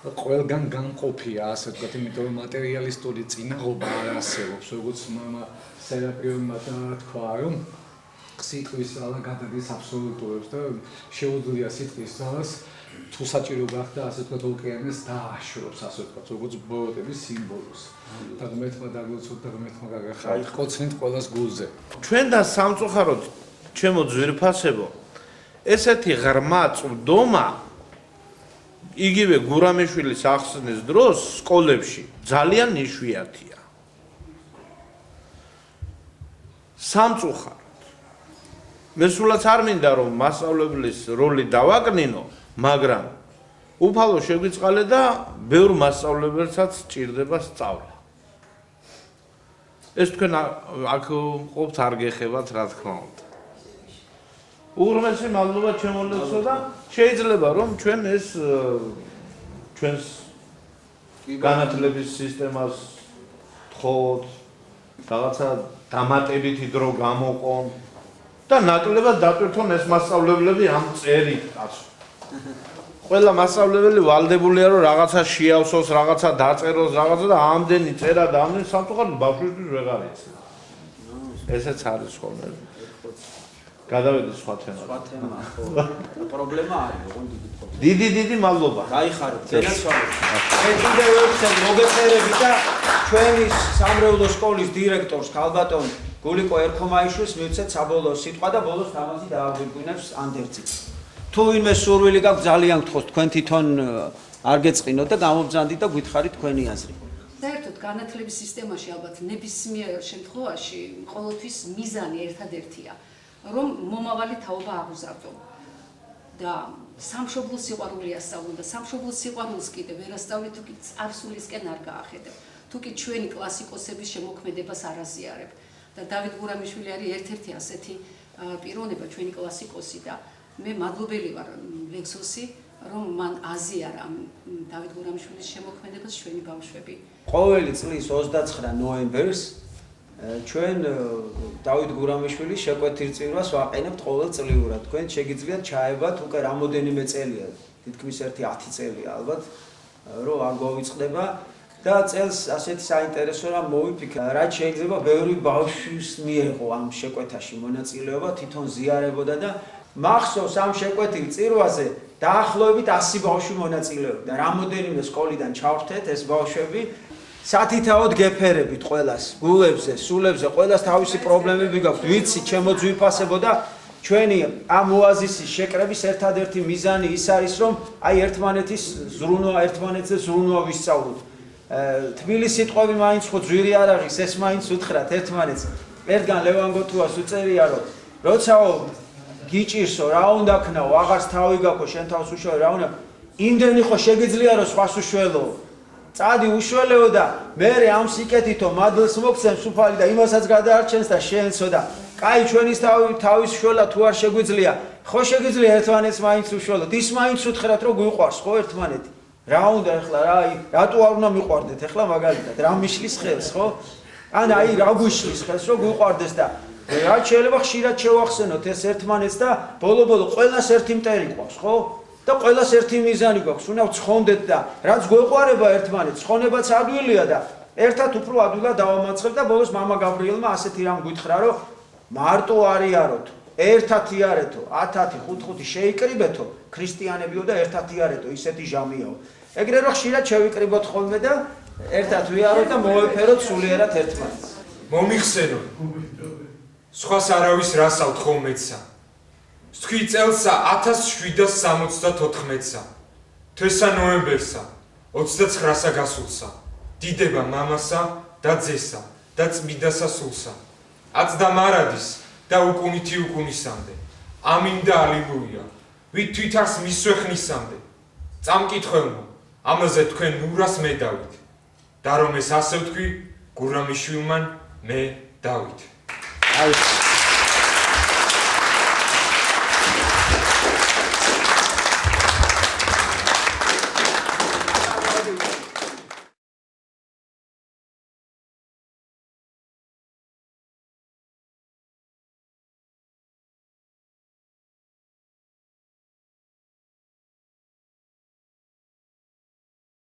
ყველგან განყოფია, ასე ვთქვათ, იმიტომ რომ მატერიალისტური წინაღობა არ არსებობს, როგორც მამა სერაპიონმა თქვა, რომ სიტყვის ძალა გადადის აბსოლუტურებს და შეუძლია სიტყვის ძალას თუ საჭირო გახდა, ასე ვთქვათ, ოკეანეს დააშოროს, ასე ვთქვათ, როგორც ბოროტების სიმბოლოს. და ღმერთმა დაგლოცოთ და ღმერთმა გაგახარეთ ყველას გულზე. ჩვენ და სამწუხაროდ ჩემო ძვირფასებო, ესეთი ღრმა წვდომა იგივე გურამიშვილის ახსნის დროს სკოლებში ძალიან იშვიათია. სამწუხაროდ. მე სულაც არ მინდა რომ მასწავლებლის როლი დავაკნინო, მაგრამ უფალო შეგვიწყალე და ბევრ მასწავლებელსაც ჭირდება სწავლა. ეს თქვენ აქ ყოფთ არ გეხებათ რა თქმა უნდა. უღრმესი მადლობა ჩემო ლექსო და შეიძლება რომ ჩვენ ეს ჩვენს განათლების სისტემას თხოვოთ რაღაცა დამატებითი დრო გამოყონ და ნაკლებად დატვირთონ ეს მასწავლებლები ამ წერით კაცო. ყველა მასწავლებელი ვალდებულია რომ რაღაცა შეავსოს, რაღაცა დაწეროს, რაღაცა და ამდენი წერა და ამდენი სამწუხაროდ ბავშვისთვის ვეღარ იცი. ესეც არის ხოლმე. გადავედი სხვა თემაზე. სხვა თემა, ხო. პრობლემა არის, ოღონდ დიდი პრობლემა. დიდი მადლობა. გაიხარეთ, გენაცვალეთ. მე კიდევ ერთხელ მოგეწერები და ჩვენი სამრევლო სკოლის დირექტორს ქალბატონ გულიკო ერქომაიშვილს მივცეთ საბოლოო სიტყვა და ბოლოს თამაზი დააგვირგვინებს ანდერძით. თუ ვინმე სურვილი გაქვს ძალიან გთხოვთ თქვენ თვითონ არ გეწყინოთ და გამობძანდით და გითხარით თქვენი აზრი. საერთოდ განათლების სისტემაში ალბათ ნებისმიერ შემთხვევაში ყოველთვის მიზანი ერთადერთია, რომ მომავალი თაობა აღუზარდო. და სამშობლოს სიყვარული ასწავლო და სამშობლოს სიყვარულს კიდე ვერ ასწავლეთ, თუ კი წარსულისკენ არ გაახედებ. თუ კი ჩვენი კლასიკოსების შემოქმედებას არ აზიარებ. და დავით გურამიშვილი არის ერთ-ერთი ასეთი პიროვნება, ჩვენი კლასიკოსი და მე მადლობელი ვარ ლექსოსი, რომ მან აზიარა დავით გურამიშვილის შემოქმედებას ჩვენი ბავშვები. ყოველი წლის 29 ნოემბერს ჩვენ დავით გურამიშვილის შეკვეთილ წირვას ვაყენებთ ყოველწლიურად. თქვენ შეგიძლიათ ჩაებათ უკვე რამოდენიმე წელია, თითქმის 10 წელია ალბათ, რომ არ გვავიწყდება და წელს ასეთი საინტერესო რამ მოვიფიქრე, რაც შეიძლება ბევრი ბავშვის მიეღო ამ შეკვეთაში მონაწილეობა, თვითონ ზიარებოდა და მახსოვს ამ შეკვეთილ წირვაზე დაახლოებით 100 ბავშვი მონაწილეობდა. რამოდენიმე სკოლიდან ჩავრთეთ ეს ბავშვები. სათითაოდ გეფერებით ყველას, გულებზე, სულებზე, ყველას თავისი პრობლემები გაქვთ. ვიცი, ჩემო ძვირფასებო და ჩვენი ამ ოაზისის შეკრების ერთადერთი მიზანი ის არის, რომ აი ერთმანეთზე ზრუნვა ვისწავლოთ. თბილი სიტყვები მაინც ხო ძვირი არ არის, ეს მაინც უთხრათ ერთმანეთს. ერთგან ლევან გოთუას უწერია, რომ როცაო გიჭირსო, რა უნდა ქნაო, აღარც თავი გაქვს, შენ თავს უშველო, რა უნდა, იმდენი ხო შეგიძლია რომ სხვას უშველო. წადი უშველეო და მე ამ სიკეთითო მადლს მოგცემ სუფალი და იმასაც გადაარჩენს და შენსო და კაი ჩვენის თავის შველა თუ არ შეგვიძლია, ხო შეგვიძლია ერთმანეთს მაინც უშველოთ. ის მაინც უთხრათ რომ გვიყვარს ხო ერთმანეთი. რა უნდა ახლა რა რატო არ უნდა მიყვარდეთ ახლა მაგალითად რა მიშლის ხელს ხო? ან აი რა გვიშლის ხელს რომ გვიყვარდეს და რაც შეიძლება ხშირად შევახსენოთ ეს ერთმანეთს და ბოლო-ბოლო ყველას ერთი მტერი ყავს, ხო? და ყველას ერთი მიზანი გვაქვს, უნდა ვცხონდეთ და რაც გვეყვარება ერთმანეთს, ცხონებაც ადვილია და ერთად უფრო ადვილად დავამაცხებ და ბოლოს მამა გაბრიელმა ასეთი რამ გითხრა, რომ მარტო არიაროთ, ერთად იარეთო, 10, 5 შეიკრიბეთო, ქრისტიანებიო და ერთად იარეთო, ისეთი ჟამიაო. ეგრე რომ ხშირად შევიკრიბოთ ხოლმე და ერთად ვიაროთ და მოვეფეროთ სულიერად ერთმანეთს. მომიხსენო. სხვას არავის რასავთ ხოლმეცა. სთქვი წელსა 1774-სა, თვესა ნოემბერსა, 29-სა გასულსა, დიდება მამასა და ძესა და წმიდასა სულსა, აწდა მარადის და უკუნითი უკუნისამდე, ამინ და ალილუია, ვით თვითას მისვეხნისამდე, წამკითხველმო, ამაზე თქვენ ნურას მე დავით, და რომ ეს ასე ვთქვი, გურამიშვილმან მე დავით.